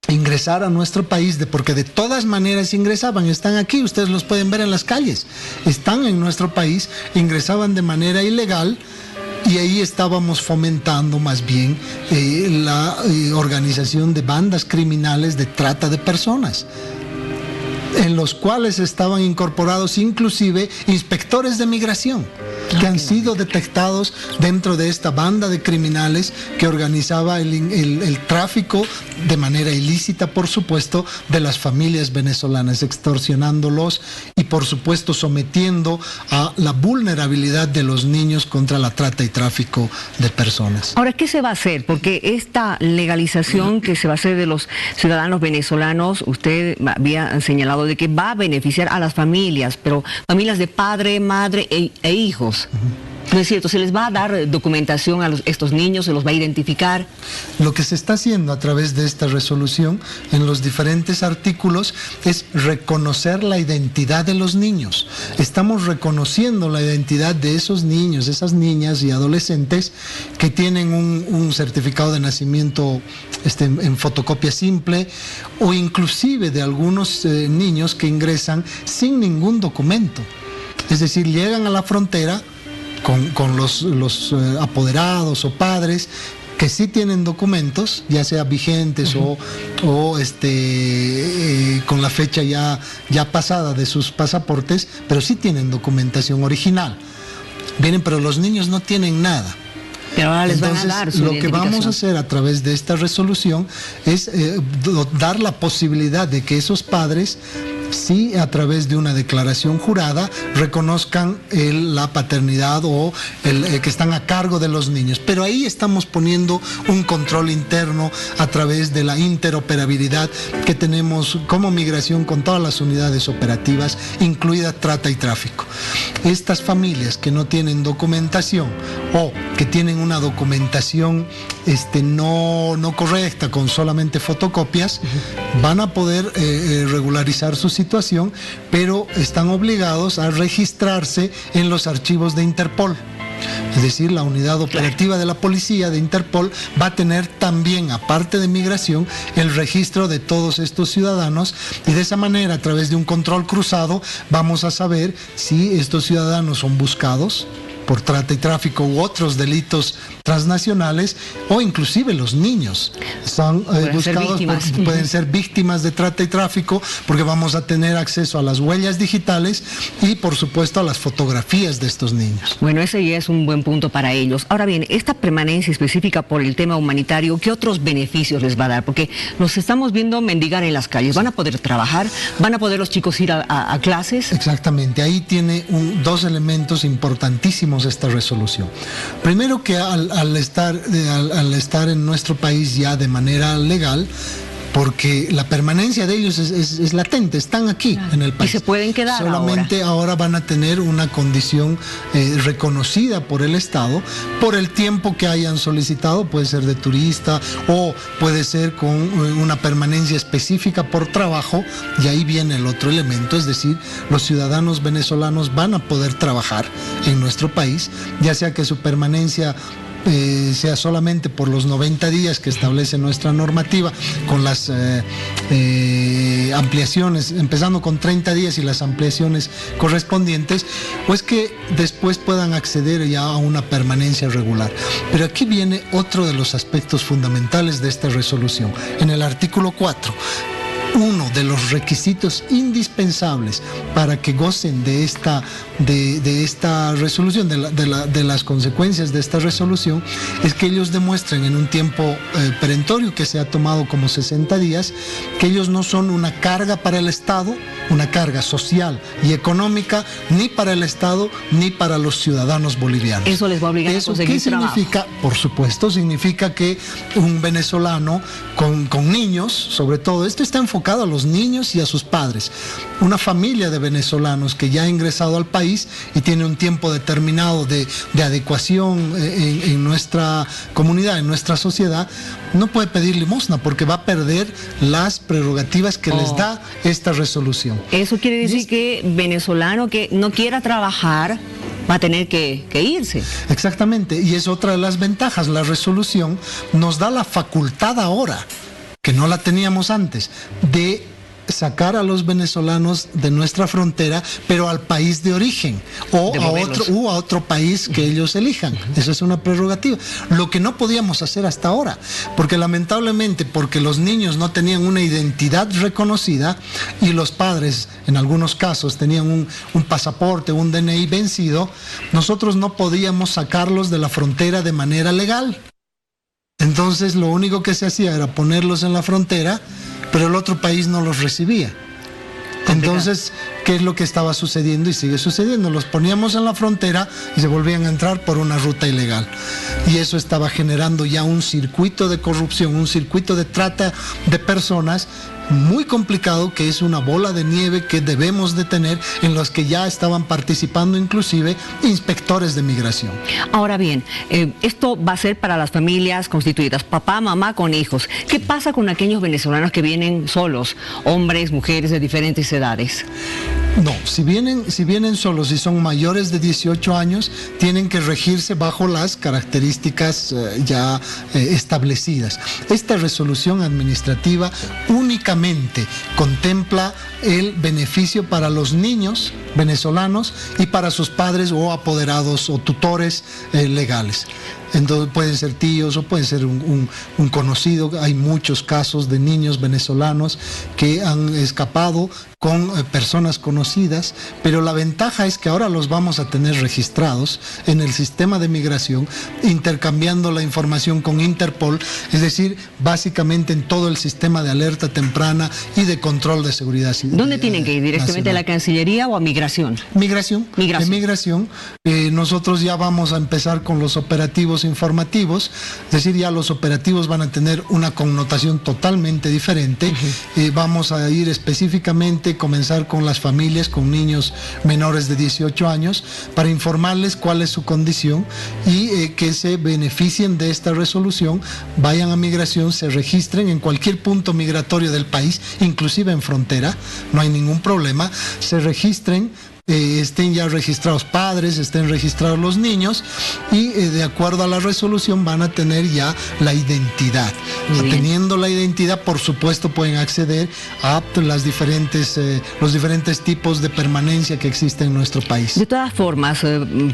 ingresar a nuestro país, porque de todas maneras ingresaban, están aquí, ustedes los pueden ver en las calles, están en nuestro país, ingresaban de manera ilegal. Y ahí estábamos fomentando más bien la organización de bandas criminales de trata de personas, en los cuales estaban incorporados inclusive inspectores de migración, que han sido detectados dentro de esta banda de criminales que organizaba el tráfico de manera ilícita, por supuesto, de las familias venezolanas, extorsionándolos y por supuesto sometiendo a la vulnerabilidad de los niños contra la trata y tráfico de personas. Ahora, ¿qué se va a hacer? Porque esta legalización que se va a hacer de los ciudadanos venezolanos, usted había señalado de que va a beneficiar a las familias, pero familias de padre, madre e hijos. No es cierto, ¿se les va a dar documentación a estos niños? ¿Se los va a identificar? Lo que se está haciendo a través de esta resolución en los diferentes artículos es reconocer la identidad de los niños. Estamos reconociendo la identidad de esos niños, esas niñas y adolescentes que tienen un certificado de nacimiento en fotocopia simple, o inclusive de algunos niños que ingresan sin ningún documento. Es decir, llegan a la frontera con los apoderados o padres que sí tienen documentos, ya sea vigentes o con la fecha ya pasada de sus pasaportes, pero sí tienen documentación original. Vienen, pero los niños no tienen nada. Pero ahora les van a dar su lo que vamos a hacer a través de esta resolución es dar la posibilidad de que esos padres, sí, a través de una declaración jurada, reconozcan la paternidad o que están a cargo de los niños. Pero ahí estamos poniendo un control interno a través de la interoperabilidad que tenemos como migración con todas las unidades operativas, incluida trata y tráfico. Estas familias que no tienen documentación o que tienen una documentación no correcta, con solamente fotocopias, van a poder regularizar su situación, pero están obligados a registrarse en los archivos de Interpol. Es decir, la unidad operativa de la policía de Interpol va a tener también, aparte de migración, el registro de todos estos ciudadanos, y de esa manera, a través de un control cruzado, vamos a saber si estos ciudadanos son buscados por trata y tráfico u otros delitos transnacionales, o inclusive los niños son buscados, pueden ser víctimas de trata y tráfico, porque vamos a tener acceso a las huellas digitales y por supuesto a las fotografías de estos niños. Bueno, ese ya es un buen punto para ellos. Ahora bien, esta permanencia específica por el tema humanitario, ¿qué otros beneficios les va a dar? Porque los estamos viendo mendigar en las calles. ¿Van a poder trabajar? ¿Van a poder los chicos ir a clases? Exactamente, ahí tiene dos elementos importantísimos esta resolución. Primero, que al estar en nuestro país ya de manera legal, porque la permanencia de ellos es latente, están aquí en el país. Y se pueden quedar solamente ahora van a tener una condición reconocida por el Estado por el tiempo que hayan solicitado, puede ser de turista o puede ser con una permanencia específica por trabajo, y ahí viene el otro elemento, es decir, los ciudadanos venezolanos van a poder trabajar en nuestro país, ya sea que su permanencia sea solamente por los 90 días que establece nuestra normativa, con las ampliaciones, empezando con 30 días y las ampliaciones correspondientes, pues que después puedan acceder ya a una permanencia regular. Pero aquí viene otro de los aspectos fundamentales de esta resolución. En el artículo 4, uno de los requisitos indispensables para que gocen de esta resolución, de las consecuencias de esta resolución, es que ellos demuestren en un tiempo perentorio que se ha tomado como 60 días, que ellos no son una carga para el Estado, una carga social y económica, ni para el Estado ni para los ciudadanos bolivianos. Eso les va a obligar a conseguir trabajo. ¿Qué significa? Por supuesto, significa que un venezolano con niños, sobre todo, esto está enfocado a los niños y a sus padres. Una familia de venezolanos que ya ha ingresado al país y tiene un tiempo determinado de adecuación en nuestra comunidad, en nuestra sociedad, no puede pedir limosna porque va a perder las prerrogativas que les da esta resolución. Eso quiere decir que venezolano que no quiera trabajar va a tener que irse. Exactamente, y es otra de las ventajas. La resolución nos da la facultad ahora, que no la teníamos antes, de sacar a los venezolanos de nuestra frontera, pero al país de origen o a otro país que ellos elijan. Eso es una prerrogativa. Lo que no podíamos hacer hasta ahora, porque lamentablemente, porque los niños no tenían una identidad reconocida y los padres, en algunos casos, tenían un pasaporte, un DNI vencido, nosotros no podíamos sacarlos de la frontera de manera legal. Entonces lo único que se hacía era ponerlos en la frontera, pero el otro país no los recibía. Entonces, ¿qué es lo que estaba sucediendo y sigue sucediendo? Los poníamos en la frontera y se volvían a entrar por una ruta ilegal. Y eso estaba generando ya un circuito de corrupción, un circuito de trata de personas muy complicado, que es una bola de nieve que debemos de tener, en los que ya estaban participando inclusive inspectores de migración. Ahora bien, esto va a ser para las familias constituidas, papá, mamá con hijos. ¿Qué pasa con aquellos venezolanos que vienen solos, hombres, mujeres de diferentes edades? No, si vienen solos y son mayores de 18 años, tienen que regirse bajo las características ya establecidas. Esta resolución administrativa únicamente contempla el beneficio para los niños venezolanos y para sus padres o apoderados o tutores legales. Entonces pueden ser tíos o pueden ser un conocido. Hay muchos casos de niños venezolanos que han escapado con personas conocidas, pero la ventaja es que ahora los vamos a tener registrados en el sistema de migración, intercambiando la información con Interpol, es decir, básicamente en todo el sistema de alerta temprana y de control de seguridad. ¿Dónde tienen que ir? ¿Directamente a la Cancillería o a Migración? Migración. En Migración. Nosotros ya vamos a empezar con los operativos informativos, es decir, ya los operativos van a tener una connotación totalmente diferente. Vamos a ir específicamente, comenzar con las familias con niños menores de 18 años para informarles cuál es su condición y que se beneficien de esta resolución, vayan a Migración, se registren en cualquier punto migratorio del país, inclusive en frontera, no hay ningún problema, se registren, estén ya registrados padres, estén registrados los niños y de acuerdo a la resolución van a tener ya la identidad. Teniendo la identidad, por supuesto, pueden acceder a los diferentes tipos de permanencia que existen en nuestro país. De todas formas,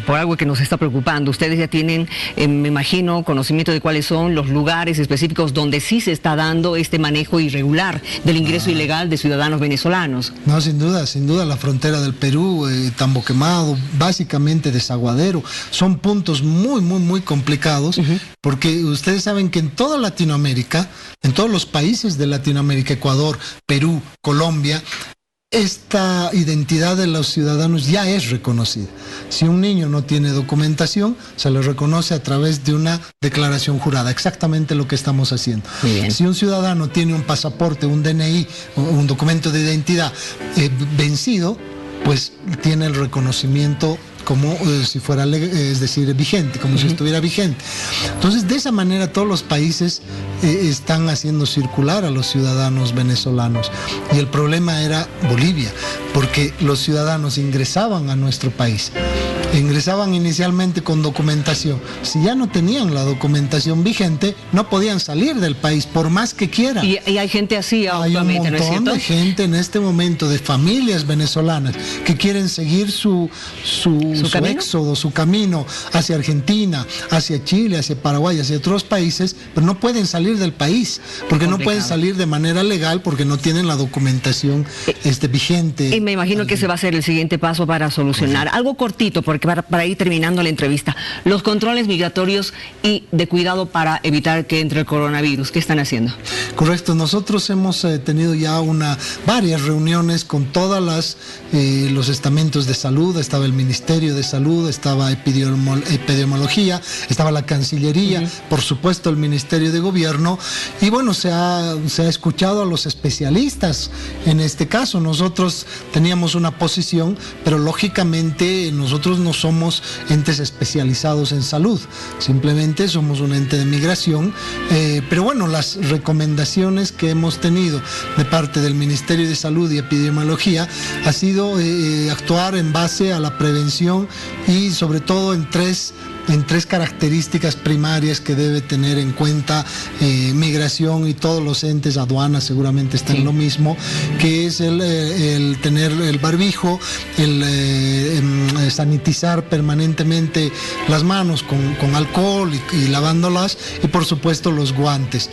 por algo que nos está preocupando, ustedes ya tienen, me imagino, conocimiento de cuáles son los lugares específicos donde sí se está dando este manejo irregular del ingreso ilegal de ciudadanos venezolanos. No, sin duda, la frontera del Perú, Tambo Quemado, básicamente Desaguadero, son puntos muy complicados, porque ustedes saben que en toda Latinoamérica, en todos los países de Latinoamérica, Ecuador, Perú, Colombia, esta identidad de los ciudadanos ya es reconocida. Si un niño no tiene documentación, se le reconoce a través de una declaración jurada, exactamente lo que estamos haciendo. Si un ciudadano tiene un pasaporte, un DNI, un documento de identidad vencido, pues tiene el reconocimiento como si fuera, es decir, vigente, como si estuviera vigente. Entonces, de esa manera todos los países están haciendo circular a los ciudadanos venezolanos. Y el problema era Bolivia, porque los ciudadanos ingresaban a nuestro país. Ingresaban inicialmente con documentación. Si ya no tenían la documentación vigente, no podían salir del país, por más que quieran. Y hay gente así actualmente, ¿no es cierto? Hay un montón de gente en este momento, de familias venezolanas, que quieren seguir su éxodo, su camino hacia Argentina, hacia Chile, hacia Paraguay, hacia otros países, pero no pueden salir del país, porque no pueden salir de manera legal, porque no tienen la documentación vigente. Y me imagino que ese va a ser el siguiente paso para solucionar. Algo cortito, porque para ir terminando la entrevista, los controles migratorios y de cuidado para evitar que entre el coronavirus, ¿qué están haciendo? Correcto, nosotros hemos tenido ya varias reuniones con todas los estamentos de salud. Estaba el Ministerio de Salud, estaba Epidemiología, estaba la Cancillería, por supuesto el Ministerio de Gobierno, y bueno, se ha escuchado a los especialistas. En este caso nosotros teníamos una posición, pero lógicamente nosotros no somos entes especializados en salud, simplemente somos un ente de migración, pero bueno, las recomendaciones que hemos tenido de parte del Ministerio de Salud y Epidemiología ha sido actuar en base a la prevención y sobre todo en tres características primarias que debe tener en cuenta migración, y todos los entes, aduanas seguramente están en lo mismo, que es el tener el barbijo, el sanitizar permanentemente las manos con alcohol y lavándolas, y por supuesto los guantes.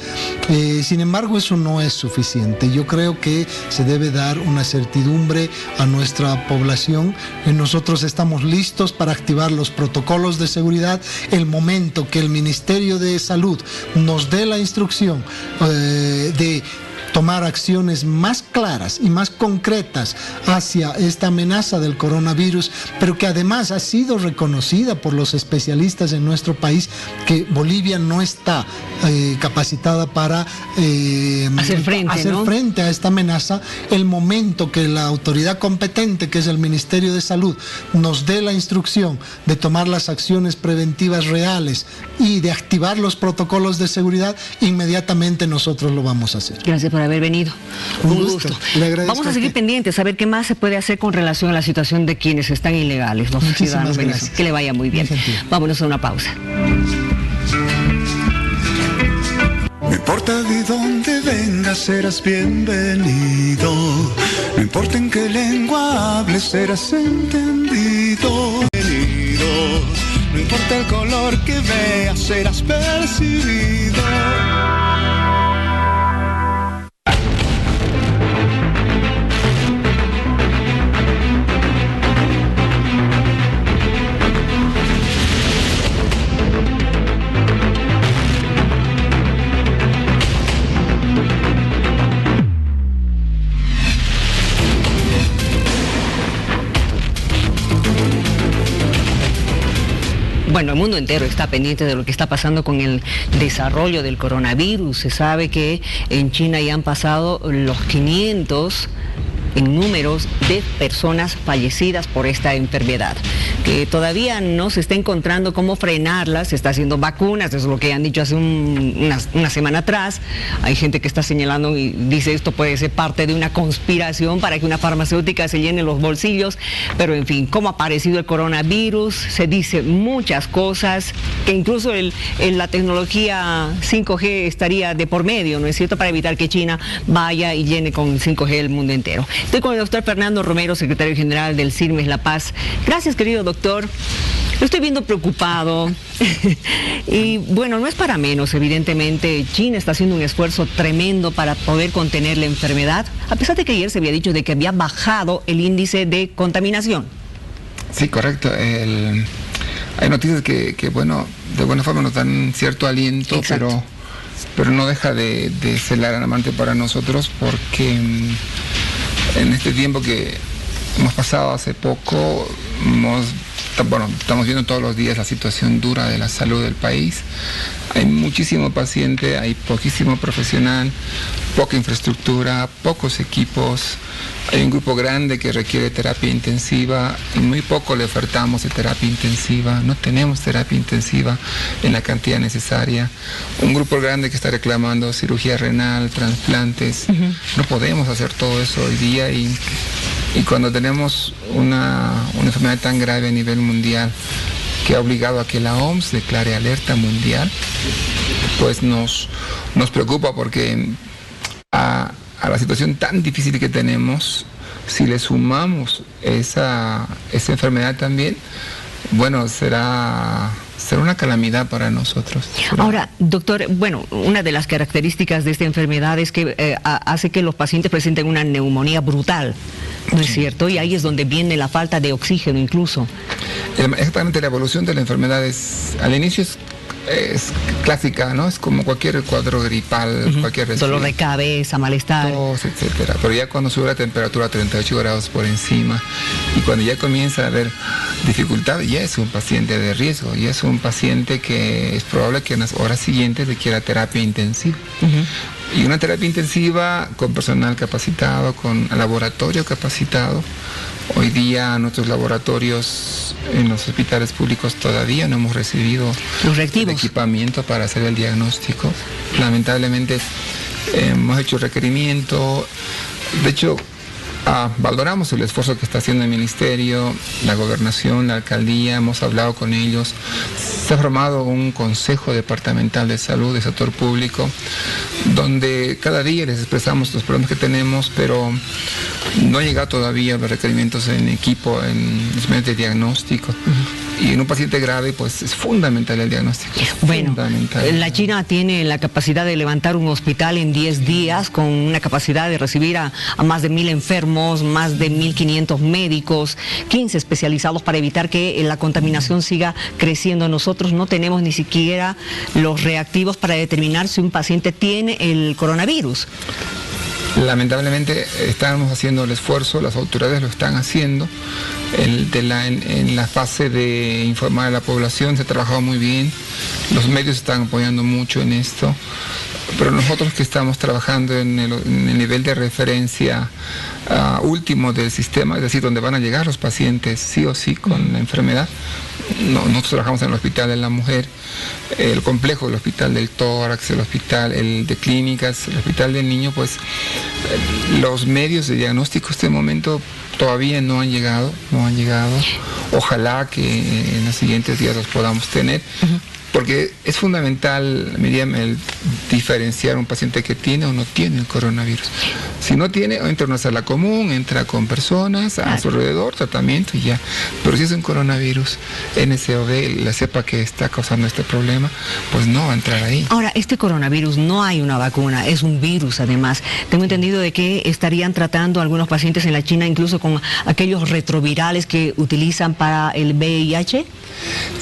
Sin embargo, eso no es suficiente. Yo creo que se debe dar una certidumbre a nuestra población. Nosotros estamos listos para activar los protocolos de seguridad. El momento que el Ministerio de Salud nos dé la instrucción de tomar acciones más claras y más concretas hacia esta amenaza del coronavirus, pero que además ha sido reconocida por los especialistas en nuestro país, que Bolivia no está capacitada para hacer frente a esta amenaza. El momento que la autoridad competente, que es el Ministerio de Salud, nos dé la instrucción de tomar las acciones preventivas reales y de activar los protocolos de seguridad, inmediatamente nosotros lo vamos a hacer. Gracias por haber venido. Un gusto. Vamos a seguir pendientes a ver qué más se puede hacer con relación a la situación de quienes están ilegales, los ciudadanos venezolanos. Que le vaya muy bien. Vámonos a una pausa. No importa de dónde vengas, serás bienvenido. No importa en qué lengua hables, serás entendido. No importa el color que veas, serás percibido. Bueno, el mundo entero está pendiente de lo que está pasando con el desarrollo del coronavirus. Se sabe que en China ya han pasado los 500 en números de personas fallecidas por esta enfermedad, que todavía no se está encontrando cómo frenarla. Se está haciendo vacunas, eso es lo que han dicho hace una semana atrás. Hay gente que está señalando y dice esto puede ser parte de una conspiración para que una farmacéutica se llene los bolsillos, pero en fin, cómo ha aparecido el coronavirus, se dice muchas cosas, que incluso la tecnología 5G estaría de por medio, ¿no es cierto?, para evitar que China vaya y llene con 5G el mundo entero. Estoy con el doctor Fernando Romero, secretario general del CIRMES La Paz. Gracias, querido doctor. Lo estoy viendo preocupado. Y bueno, no es para menos, evidentemente. China está haciendo un esfuerzo tremendo para poder contener la enfermedad, a pesar de que ayer se había dicho de que había bajado el índice de contaminación. Sí, correcto. Hay noticias que, bueno, de buena forma nos dan cierto aliento, pero no deja de ser alarmante para nosotros, porque En este tiempo que hemos pasado hace poco, estamos viendo todos los días la situación dura de la salud del país. Hay muchísimo paciente, hay poquísimo profesional, poca infraestructura, pocos equipos. Hay un grupo grande que requiere terapia intensiva y muy poco le ofertamos de terapia intensiva. No tenemos terapia intensiva en la cantidad necesaria. Un grupo grande que está reclamando cirugía renal, trasplantes. No podemos hacer todo eso hoy día y cuando tenemos una enfermedad tan grave a nivel mundial que ha obligado a que la OMS declare alerta mundial, pues nos preocupa porque a la situación tan difícil que tenemos, si le sumamos esa enfermedad también, bueno, será una calamidad para nosotros. Ahora, doctor, bueno, una de las características de esta enfermedad es que hace que los pacientes presenten una neumonía brutal, ¿no es cierto? Y ahí es donde viene la falta de oxígeno incluso. Exactamente, la evolución de la enfermedad al inicio es clásica, ¿no? Es como cualquier cuadro gripal, cualquier resfriado. Dolor de cabeza, malestar. Tos, etcétera. Pero ya cuando sube la temperatura a 38 grados por encima y cuando ya comienza a haber dificultad, ya es un paciente de riesgo, ya es un paciente que es probable que en las horas siguientes requiera terapia intensiva. Y una terapia intensiva con personal capacitado, con laboratorio capacitado. Hoy día nuestros laboratorios en los hospitales públicos todavía no hemos recibido el equipamiento para hacer el diagnóstico. Lamentablemente hemos hecho requerimiento. De hecho, valoramos el esfuerzo que está haciendo el Ministerio, la Gobernación, la Alcaldía, hemos hablado con ellos. Se ha formado un Consejo Departamental de Salud del sector público, donde cada día les expresamos los problemas que tenemos, pero no han llegado todavía los requerimientos en equipo, en los medios de diagnóstico. Y en un paciente grave, pues es fundamental el diagnóstico. Bueno, la China tiene la capacidad de levantar un hospital en 10 días, con una capacidad de recibir a más de 1.000 enfermos, más de 1.500 médicos, 15 especializados para evitar que la contaminación siga creciendo. Nosotros no tenemos ni siquiera los reactivos para determinar si un paciente tiene el coronavirus. Lamentablemente estamos haciendo el esfuerzo, las autoridades lo están haciendo. En la fase de informar a la población se ha trabajado muy bien, los medios están apoyando mucho en esto, pero nosotros que estamos trabajando en el nivel de referencia último del sistema, es decir, donde van a llegar los pacientes sí o sí con la enfermedad. Nosotros trabajamos en el Hospital de la Mujer, el complejo del Hospital del Tórax, el Hospital de Clínicas, el Hospital del Niño, pues los medios de diagnóstico en este momento todavía no han llegado. Ojalá que en los siguientes días los podamos tener. Porque es fundamental, Miriam, el diferenciar un paciente que tiene o no tiene el coronavirus. Si no tiene, entra a una sala común, entra con personas a su alrededor, tratamiento y ya. Pero si es un coronavirus NCOV, la cepa que está causando este problema, pues no va a entrar ahí. Ahora, este coronavirus no hay una vacuna, es un virus además. Tengo entendido de que estarían tratando a algunos pacientes en la China incluso con aquellos retrovirales que utilizan para el VIH.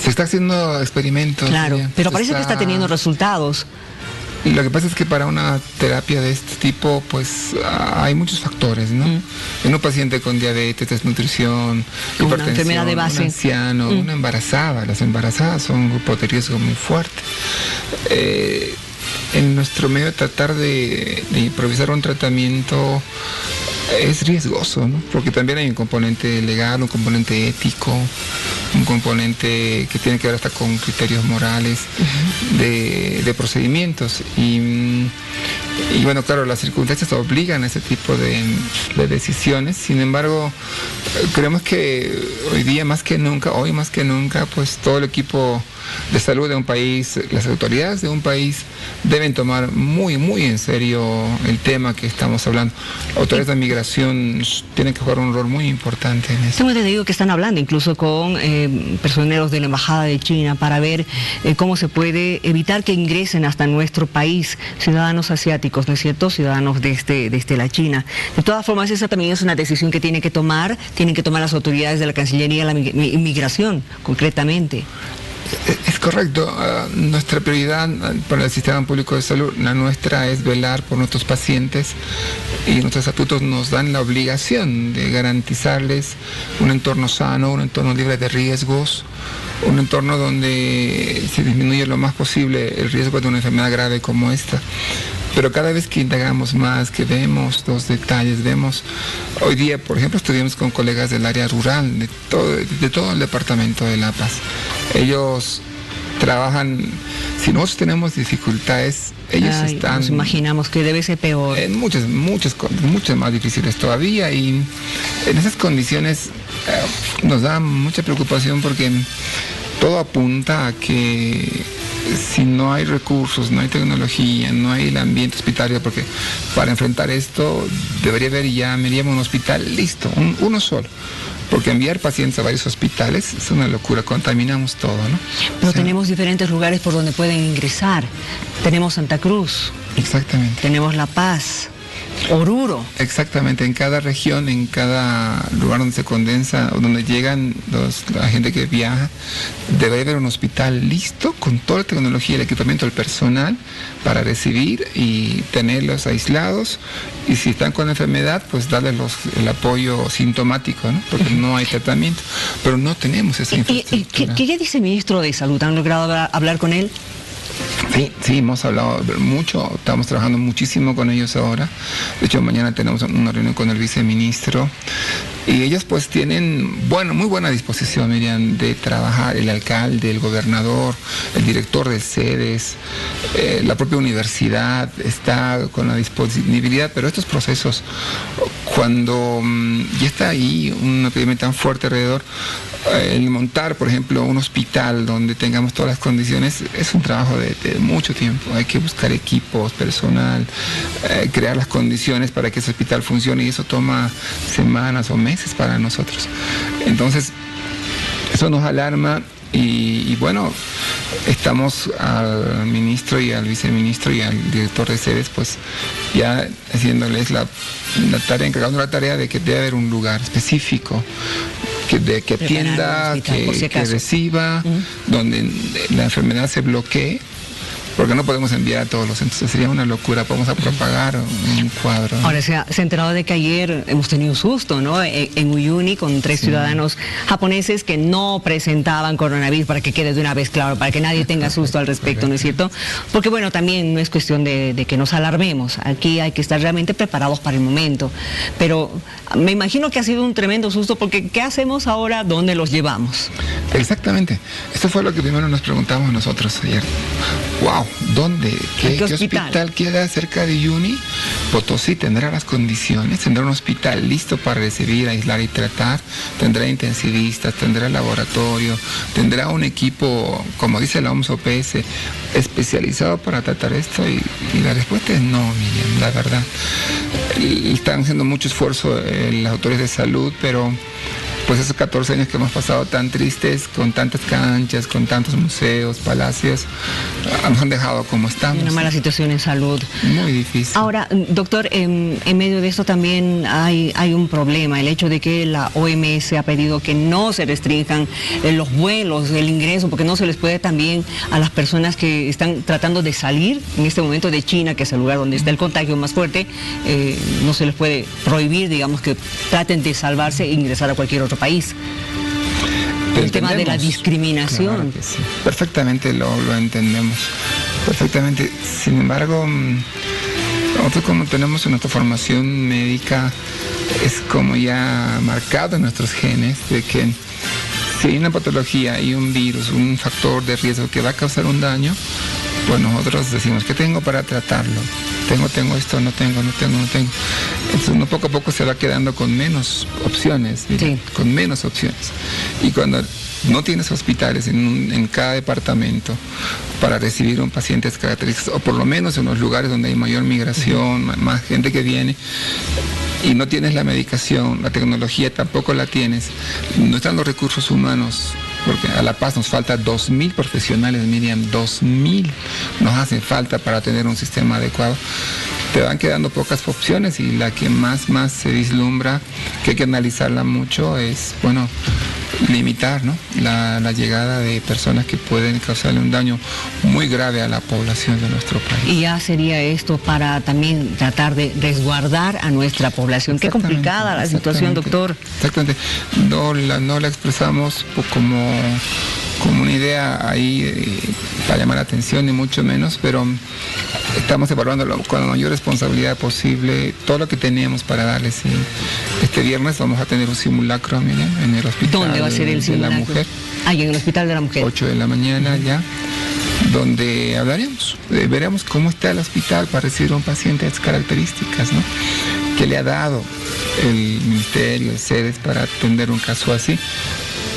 Se está haciendo experimentos. Claro, pero parece que está teniendo resultados. Y lo que pasa es que para una terapia de este tipo, pues hay muchos factores, ¿no? En un paciente con diabetes, desnutrición, hipertensión, enfermedad de base, un anciano, una embarazada. Las embarazadas son un grupo de riesgo muy fuerte. En nuestro medio tratar de improvisar un tratamiento es riesgoso, ¿no? Porque también hay un componente legal, un componente ético, un componente que tiene que ver hasta con criterios morales de procedimientos. Y bueno, claro, las circunstancias obligan a ese tipo de decisiones. Sin embargo, creemos que hoy día más que nunca, pues todo el equipo de salud de un país, las autoridades de un país deben tomar muy, muy en serio el tema que estamos hablando. Autoridades de migración tienen que jugar un rol muy importante en eso. Tengo entendido que están hablando incluso con personeros de la Embajada de China para ver cómo se puede evitar que ingresen hasta nuestro país ciudadanos asiáticos, ¿no es cierto? Ciudadanos desde la China. De todas formas, esa también es una decisión que tienen que tomar las autoridades de la Cancillería, la inmigración, concretamente. Es correcto. Nuestra prioridad para el sistema público de salud, la nuestra es velar por nuestros pacientes, y nuestros estatutos nos dan la obligación de garantizarles un entorno sano, un entorno libre de riesgos, un entorno donde se disminuye lo más posible el riesgo de una enfermedad grave como esta. Pero cada vez que indagamos más, que vemos los detalles, hoy día, por ejemplo, estuvimos con colegas del área rural, de todo el departamento de La Paz. Ellos trabajan, si nosotros tenemos dificultades, ellos están... Nos imaginamos que debe ser peor. Muchas más difíciles todavía, y en esas condiciones nos da mucha preocupación, porque todo apunta a que si no hay recursos, no hay tecnología, no hay el ambiente hospitalario, porque para enfrentar esto debería haber ya mínimo un hospital listo, uno solo. Porque enviar pacientes a varios hospitales es una locura, contaminamos todo, ¿no? Pero tenemos diferentes lugares por donde pueden ingresar. Tenemos Santa Cruz. Exactamente. Tenemos La Paz. Oruro. Exactamente, en cada región, en cada lugar donde se condensa o donde llegan la gente que viaja, debe haber un hospital listo con toda la tecnología, el equipamiento, el personal para recibir y tenerlos aislados, y si están con la enfermedad, pues darles el apoyo sintomático, ¿no? Porque no hay tratamiento, pero no tenemos esa infraestructura. ¿Qué dice el ministro de Salud? ¿Han logrado hablar con él? Sí, hemos hablado mucho, estamos trabajando muchísimo con ellos ahora. De hecho, mañana tenemos una reunión con el viceministro, y ellos pues tienen muy buena disposición, Miriam, de trabajar. El alcalde, el gobernador, el director de sedes, la propia universidad está con la disponibilidad, pero estos procesos, cuando ya está ahí una epidemia tan fuerte alrededor, el montar, por ejemplo, un hospital donde tengamos todas las condiciones es un trabajo de mucho tiempo. Hay que buscar equipos, personal, crear las condiciones para que ese hospital funcione, y eso toma semanas o meses para nosotros. Entonces, eso nos alarma, y bueno, estamos al ministro y al viceministro y al director de sedes, pues ya haciéndoles la tarea, encargando la tarea de que debe haber un lugar específico que atienda, que reciba, donde la enfermedad se bloquee, porque no podemos enviar a todos los centros, sería una locura, vamos a propagar un cuadro, ¿no? Ahora se ha enterado de que ayer hemos tenido un susto, ¿no? En Uyuni, con 3 ciudadanos japoneses que no presentaban coronavirus, para que quede de una vez claro, para que nadie tenga susto al respecto, ¿no es cierto? Porque bueno, también no es cuestión de que nos alarmemos, aquí hay que estar realmente preparados para el momento, pero me imagino que ha sido un tremendo susto, porque ¿qué hacemos ahora? ¿Dónde los llevamos? Exactamente, esto fue lo que primero nos preguntamos nosotros ayer. Wow, ¿dónde? ¿Qué hospital queda cerca de Uyuni? Potosí tendrá las condiciones, tendrá un hospital listo para recibir, aislar y tratar, tendrá intensivistas, tendrá laboratorio, tendrá un equipo, como dice la OMS-OPS, especializado para tratar esto, y la respuesta es no, Miriam, la verdad. Están haciendo mucho esfuerzo las autoridades de salud, pero pues esos 14 años que hemos pasado tan tristes, con tantas canchas, con tantos museos, palacios, nos han dejado como estamos. Una mala situación en salud. Muy difícil. Ahora, doctor, en medio de esto también hay un problema, el hecho de que la OMS ha pedido que no se restrinjan los vuelos, el ingreso, porque no se les puede también a las personas que están tratando de salir en este momento de China, que es el lugar donde está el contagio más fuerte, no se les puede prohibir, digamos, que traten de salvarse e ingresar a cualquier otro país. El tema de la discriminación. Claro que sí. Perfectamente lo entendemos, perfectamente. Sin embargo, nosotros, como tenemos en nuestra formación médica, es como ya marcado en nuestros genes de que si hay una patología y un virus, un factor de riesgo que va a causar un daño, pues nosotros decimos, ¿qué tengo para tratarlo? Tengo esto, no tengo. Entonces uno poco a poco se va quedando con menos opciones, con menos opciones. Y cuando no tienes hospitales en cada departamento para recibir un paciente de características, o por lo menos en los lugares donde hay mayor migración, más gente que viene, y no tienes la medicación, la tecnología tampoco la tienes, no están los recursos humanos, porque a La Paz nos falta 2.000 profesionales, Miriam, 2.000 nos hacen falta para tener un sistema adecuado. Te van quedando pocas opciones, y la que más se vislumbra, que hay que analizarla mucho, es, bueno, limitar, ¿no?, la llegada de personas que pueden causarle un daño muy grave a la población de nuestro país. Y ya sería esto para también tratar de resguardar a nuestra población. Qué complicada la situación, doctor. Exactamente. No la expresamos como una idea ahí para llamar la atención, ni mucho menos, pero estamos evaluándolo con la mayor responsabilidad posible, todo lo que tenemos para darles. Este viernes vamos a tener un simulacro, miren, en el hospital. ¿Dónde va a ser el simulacro? De la mujer. En el hospital de la mujer. 8 de la mañana ya, donde hablaremos, veremos cómo está el hospital para recibir a un paciente de estas características, ¿no?, que le ha dado el ministerio, el CEDES, para atender un caso así.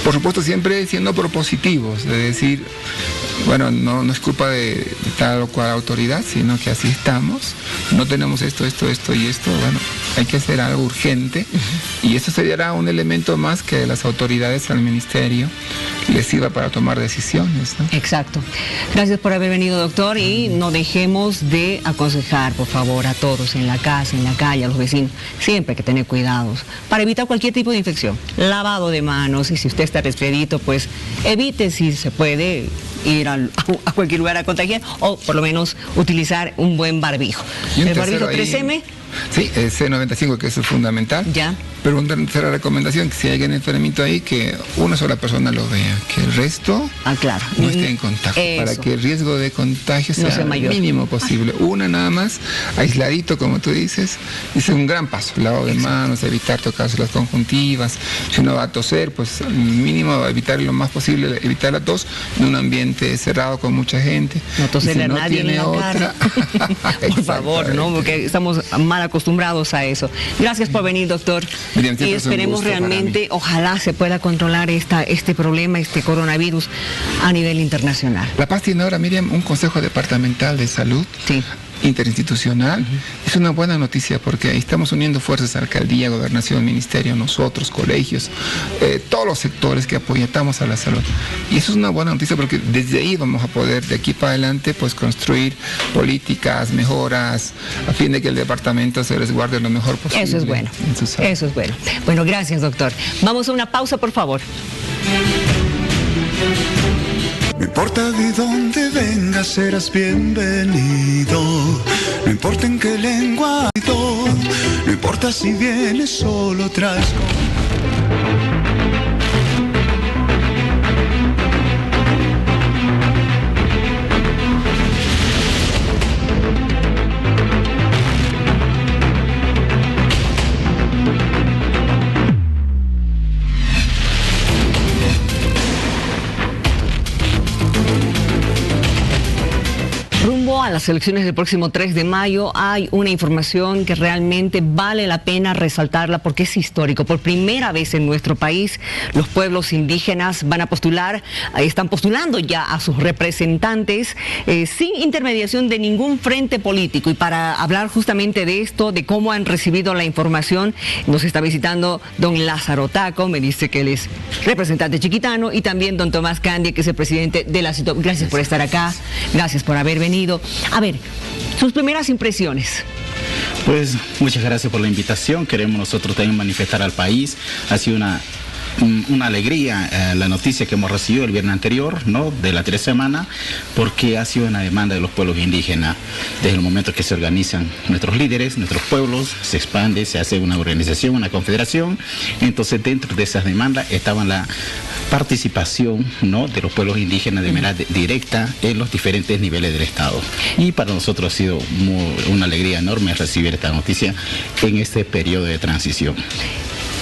Por supuesto, siempre siendo propositivos, de decir, bueno, no es culpa de tal o cual autoridad, sino que así estamos, no tenemos esto y esto, bueno, hay que hacer algo urgente, y eso sería un elemento más que las autoridades al ministerio les sirva para tomar decisiones, ¿no? Exacto. Gracias por haber venido, doctor, y no dejemos de aconsejar, por favor, a todos en la casa, en la calle, a los vecinos, siempre hay que tener cuidados para evitar cualquier tipo de infección. Lavado de manos, y si usted está resfriadito, pues evite, si se puede, ir a cualquier lugar a contagiar, o por lo menos utilizar un buen barbijo. El barbijo 3M. Sí, el C95, que es fundamental. Ya. Pero una tercera recomendación, que si hay alguien enfermito ahí, que una sola persona lo vea, que el resto no esté en contacto, para que el riesgo de contagio sea el mínimo posible. Una nada más, aisladito, como tú dices, es un gran paso. Lavado de manos, evitar tocarse las conjuntivas. Si uno va a toser, pues mínimo evitar lo más posible, evitar la tos en un ambiente cerrado con mucha gente. No toserle a nadie en la cara. Por favor, ¿no? Porque estamos mal acostumbrados a eso. Gracias por venir, doctor. Miriam, y esperemos realmente, ojalá se pueda controlar este problema, este coronavirus a nivel internacional. La Paz tiene ahora, Miriam, un Consejo Departamental de Salud. Sí. Interinstitucional. Es una buena noticia porque ahí estamos uniendo fuerzas, alcaldía, gobernación, ministerio, nosotros, colegios, todos los sectores que apoyamos a la salud. Y eso es una buena noticia porque desde ahí vamos a poder, de aquí para adelante, pues construir políticas, mejoras, a fin de que el departamento se resguarde lo mejor posible. Eso es bueno. Eso es bueno. Bueno, gracias, doctor. Vamos a una pausa, por favor. No importa de dónde vengas, serás bienvenido. No importa en qué lengua, no importa si vienes solo, traes A las elecciones del próximo 3 de mayo hay una información que realmente vale la pena resaltarla porque es histórico. Por primera vez en nuestro país, los pueblos indígenas van a postular, están postulando ya a sus representantes sin intermediación de ningún frente político. Y para hablar justamente de esto, de cómo han recibido la información, nos está visitando don Lázaro Taco, me dice que él es representante chiquitano, y también don Tomás Candia, que es el presidente de la CITOP. Gracias por estar acá, gracias por haber venido. A ver, sus primeras impresiones. Pues muchas gracias por la invitación. Queremos nosotros también manifestar al país. Ha sido una alegría la noticia que hemos recibido el viernes anterior, ¿no?, de la 3 semanas, porque ha sido una demanda de los pueblos indígenas. Desde el momento que se organizan nuestros líderes, nuestros pueblos, se expande, se hace una organización, una confederación. Entonces, dentro de esas demandas estaba la participación, ¿no?, de los pueblos indígenas de manera directa en los diferentes niveles del Estado. Y para nosotros ha sido una alegría enorme recibir esta noticia en este periodo de transición.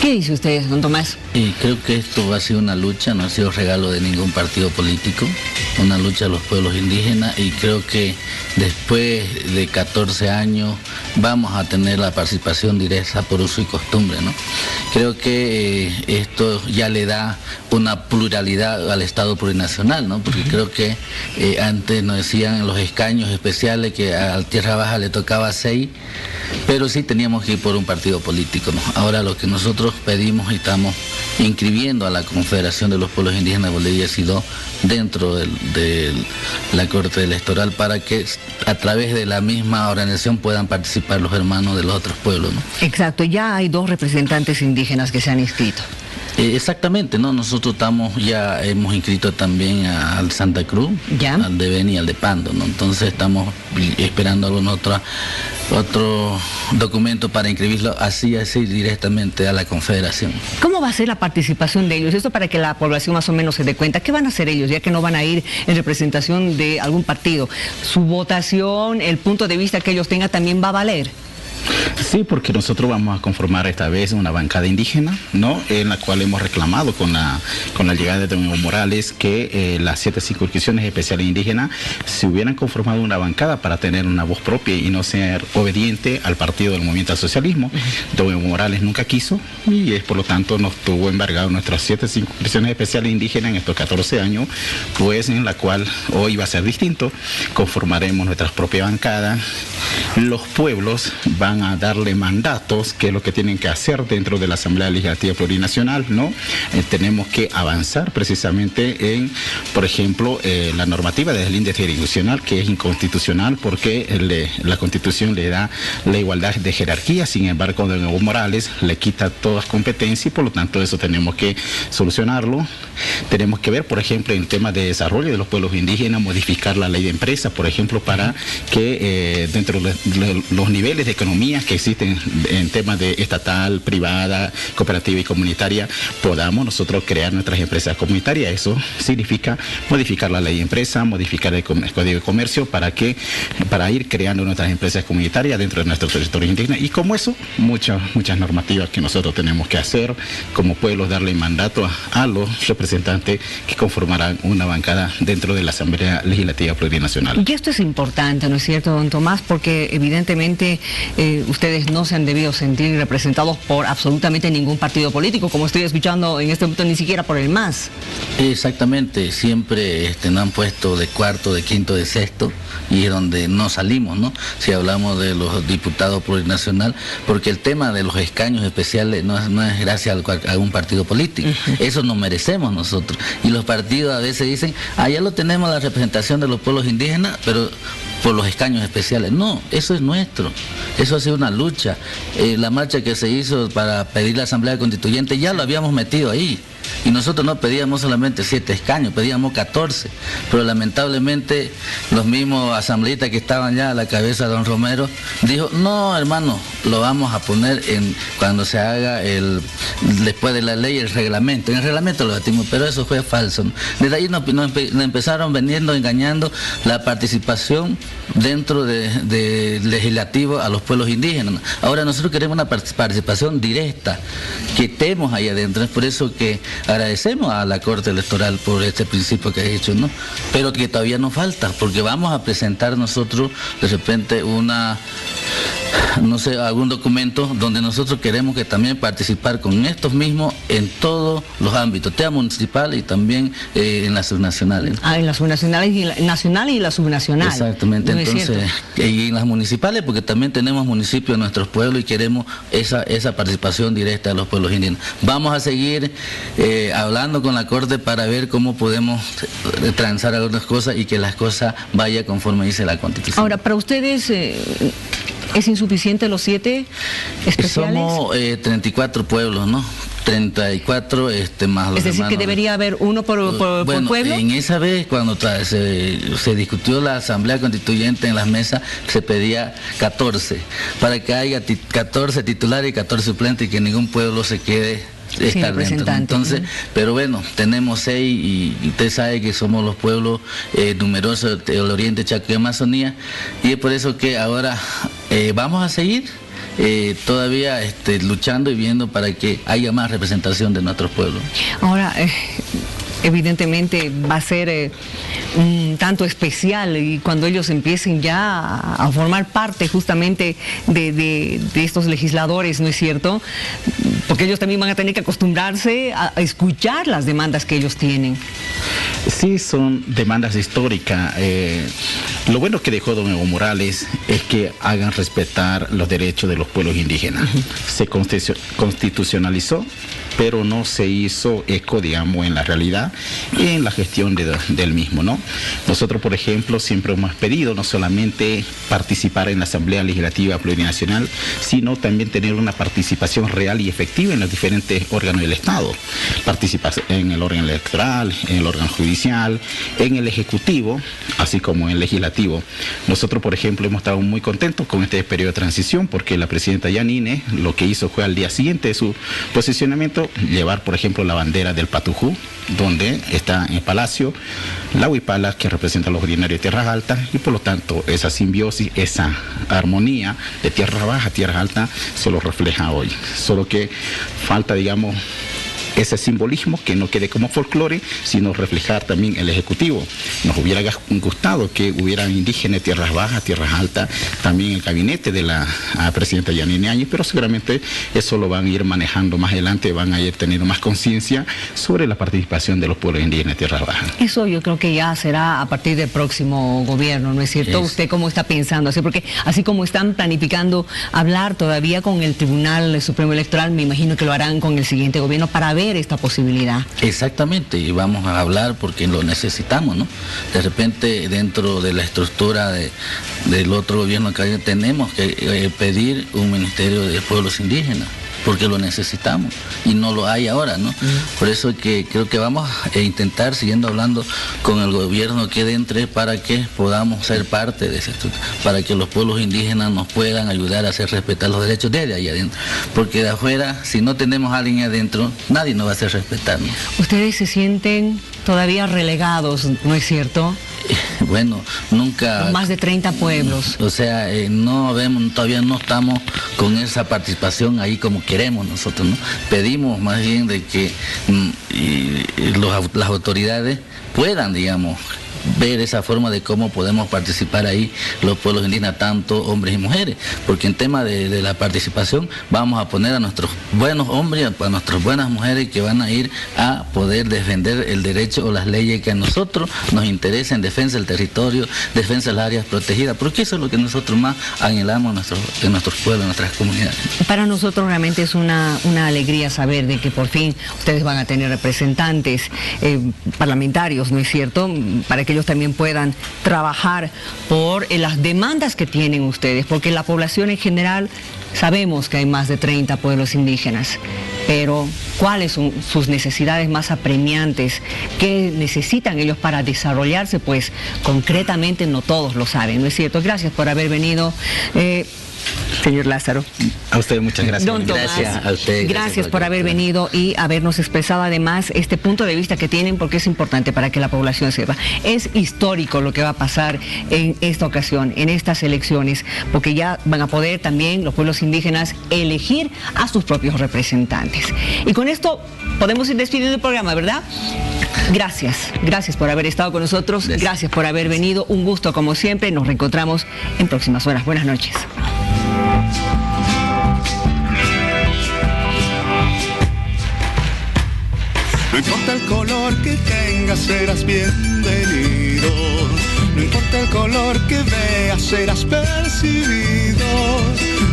¿Qué dice usted, don Tomás? Y creo que esto ha sido una lucha, no ha sido regalo de ningún partido político, una lucha de los pueblos indígenas, y creo que después de 14 años vamos a tener la participación directa por uso y costumbre, ¿no? Creo que esto ya le da una pluralidad al Estado plurinacional, ¿no? Porque creo que antes nos decían los escaños especiales que a Tierra Baja le tocaba 6, pero sí teníamos que ir por un partido político, ¿no? Ahora lo que nosotros pedimos y estamos inscribiendo a la Confederación de los Pueblos Indígenas de Bolivia SIDO dentro de la Corte Electoral, para que a través de la misma organización puedan participar los hermanos de los otros pueblos, ¿no? Exacto, ya hay 2 representantes indígenas que se han inscrito. Exactamente, ¿no? Nosotros hemos inscrito también al Santa Cruz, al de Beni y al de Pando, ¿no? Entonces estamos esperando algún otro documento para inscribirlo así directamente a la Confederación. ¿Cómo va a ser la participación de ellos? Esto para que la población más o menos se dé cuenta. ¿Qué van a hacer ellos, ya que no van a ir en representación de algún partido? ¿Su votación, el punto de vista que ellos tengan también va a valer? Sí, porque nosotros vamos a conformar esta vez una bancada indígena, ¿no? En la cual hemos reclamado con la llegada de don Evo Morales que las 7 circunscripciones especiales indígenas se hubieran conformado una bancada para tener una voz propia y no ser obediente al partido del movimiento al socialismo. Don Evo Morales nunca quiso y por lo tanto nos tuvo embargado nuestras 7 circunscripciones especiales indígenas en estos 14 años, pues en la cual hoy va a ser distinto. Conformaremos nuestra propia bancada. Los pueblos van a darle mandatos, que es lo que tienen que hacer dentro de la Asamblea Legislativa Plurinacional, ¿no? Tenemos que avanzar precisamente en, por ejemplo, la normativa del índice jurisdiccional, que es inconstitucional porque la Constitución le da la igualdad de jerarquía. Sin embargo, don Evo Morales le quita todas competencias y por lo tanto eso tenemos que solucionarlo. Tenemos que ver, por ejemplo, en temas de desarrollo de los pueblos indígenas, modificar la ley de empresas, por ejemplo, para que dentro de los niveles de economía que existen en temas de estatal, privada, cooperativa y comunitaria, podamos nosotros crear nuestras empresas comunitarias. Eso significa modificar la ley de empresa, modificar el Código de Comercio para ir creando nuestras empresas comunitarias dentro de nuestros territorios indígenas. Y como eso, muchas normativas que nosotros tenemos que hacer como pueblos, darle mandato a los representantes que conformarán una bancada dentro de la Asamblea Legislativa Plurinacional. Y esto es importante, ¿no es cierto, don Tomás? Porque evidentemente ustedes no se han debido sentir representados por absolutamente ningún partido político, como estoy escuchando en este momento, ni siquiera por el MAS. Exactamente, siempre nos han puesto de cuarto, de quinto, de sexto, y es donde no salimos, ¿no? Si hablamos de los diputados plurinacional, porque el tema de los escaños especiales no es gracias a algún partido político, eso nos merecemos nosotros. Y los partidos a veces dicen, ya lo tenemos la representación de los pueblos indígenas, pero por los escaños especiales. No, eso es nuestro. Eso ha sido una lucha. La marcha que se hizo para pedir la Asamblea Constituyente ya lo habíamos metido ahí. Y nosotros no pedíamos solamente 7 escaños, pedíamos 14. Pero lamentablemente los mismos asambleístas que estaban ya a la cabeza de don Romero dijo, no hermano, lo vamos a poner cuando se haga después de la ley el reglamento. En el reglamento lo batimos, pero eso fue falso, ¿no? Desde ahí nos empezaron engañando la participación dentro de legislativo a los pueblos indígenas, ¿no? Ahora nosotros queremos una participación directa, que estemos ahí adentro. Es por eso que agradecemos a la Corte Electoral por este principio que ha hecho, ¿no? Pero que todavía nos falta, porque vamos a presentar nosotros de repente algún documento donde nosotros queremos que también participar con estos mismos en todos los ámbitos, tema municipal y también en las subnacionales. En las subnacionales, nacional y las subnacionales. Exactamente, entonces, y en las municipales, porque también tenemos municipios en nuestros pueblos y queremos esa participación directa de los pueblos indígenas. Vamos a seguir hablando con la Corte para ver cómo podemos transar algunas cosas y que las cosas vayan conforme dice la Constitución. Ahora, para ustedes, ¿es insuficiente los 7 especiales? Somos 34 pueblos, ¿no? 34 más los Es decir, hermanos. que debería haber uno por pueblo. En esa vez, cuando se discutió la Asamblea Constituyente en las mesas, se pedía 14, para que haya 14 titulares y 14 suplentes y que ningún pueblo se quede estar dentro. Entonces, pero bueno, tenemos 6 y usted sabe que somos los pueblos numerosos del Oriente, Chaco y Amazonía, y es por eso que ahora vamos a seguir todavía luchando y viendo para que haya más representación de nuestros pueblos. Ahora, evidentemente va a ser un tanto especial y cuando ellos empiecen ya a formar parte justamente de estos legisladores, ¿no es cierto? Porque ellos también van a tener que acostumbrarse a escuchar las demandas que ellos tienen. Sí, son demandas históricas. Lo bueno que dejó don Evo Morales es que hagan respetar los derechos de los pueblos indígenas. Se constitucionalizó, pero no se hizo eco, digamos, en la realidad transparencia en la gestión del mismo, ¿no? Nosotros, por ejemplo, siempre hemos pedido no solamente participar en la Asamblea Legislativa Plurinacional, sino también tener una participación real y efectiva en los diferentes órganos del Estado. Participar en el órgano electoral, en el órgano judicial, en el Ejecutivo, así como en el Legislativo. Nosotros, por ejemplo, hemos estado muy contentos con este periodo de transición porque la presidenta Yanine lo que hizo fue al día siguiente de su posicionamiento llevar, por ejemplo, la bandera del Patujú, donde está en el Palacio la huipala que representa a los originarios de Tierras Altas, y por lo tanto esa simbiosis, esa armonía de tierras bajas, tierras altas, se lo refleja hoy. Solo que falta, digamos, ese simbolismo que no quede como folclore, sino reflejar también el Ejecutivo. Nos hubiera gustado que hubieran indígenas de tierras bajas, tierras altas, también el gabinete de la presidenta Yanine Áñez, pero seguramente eso lo van a ir manejando más adelante, van a ir teniendo más conciencia sobre la participación de los pueblos indígenas de tierras bajas. Eso yo creo que ya será a partir del próximo gobierno, ¿no es cierto? ¿Usted cómo está pensando? Así, porque así como están planificando hablar todavía con el Tribunal Supremo Electoral, me imagino que lo harán con el siguiente gobierno para ver esta posibilidad. Exactamente, y vamos a hablar porque lo necesitamos, ¿no? De repente, dentro de la estructura del otro gobierno que hay, tenemos que pedir un ministerio de pueblos indígenas, porque lo necesitamos y no lo hay ahora, ¿no? Por eso que creo que vamos a intentar, siguiendo hablando con el gobierno que entre, para que podamos ser parte de esa estructura, para que los pueblos indígenas nos puedan ayudar a hacer respetar los derechos desde ahí adentro, porque de afuera, si no tenemos a alguien adentro, nadie nos va a hacer respetar, ¿no? Ustedes se sienten todavía relegados, ¿no es cierto? Bueno, nunca... Con más de 30 pueblos. O sea, no vemos, todavía no estamos con esa participación ahí como queremos nosotros, ¿no? Pedimos más bien de que las autoridades puedan, digamos, ver esa forma de cómo podemos participar ahí los pueblos indígenas, tanto hombres y mujeres, porque en tema de la participación vamos a poner a nuestros buenos hombres, a nuestras buenas mujeres que van a ir a poder defender el derecho o las leyes que a nosotros nos interesa en defensa del territorio, defensa de las áreas protegidas, porque eso es lo que nosotros más anhelamos en nuestros pueblos, en nuestras comunidades. Para nosotros realmente es una alegría saber de que por fin ustedes van a tener representantes parlamentarios, ¿no es cierto?, para que ellos también puedan trabajar por las demandas que tienen ustedes, porque la población en general sabemos que hay más de 30 pueblos indígenas, pero ¿cuáles son sus necesidades más apremiantes? ¿Qué necesitan ellos para desarrollarse? Pues concretamente no todos lo saben, ¿no es cierto? Gracias por haber venido. Señor Lázaro. A usted muchas gracias. Don Tomás, gracias a usted. Gracias por haber venido y habernos expresado además este punto de vista que tienen, porque es importante para que la población sepa. Es histórico lo que va a pasar en esta ocasión, en estas elecciones, porque ya van a poder también los pueblos indígenas elegir a sus propios representantes. Y con esto podemos ir despidiendo el programa, ¿verdad? Gracias por haber estado con nosotros, gracias por haber venido, un gusto como siempre, nos reencontramos en próximas horas. Buenas noches. No importa el color que tengas, serás bienvenido. No importa el color que veas, serás percibido.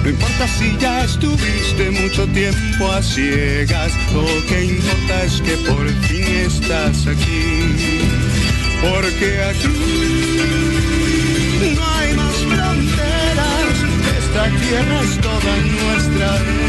No importa si ya estuviste mucho tiempo a ciegas, lo que importa es que por fin estás aquí. Porque aquí no hay más fronteras, esta tierra es toda nuestra.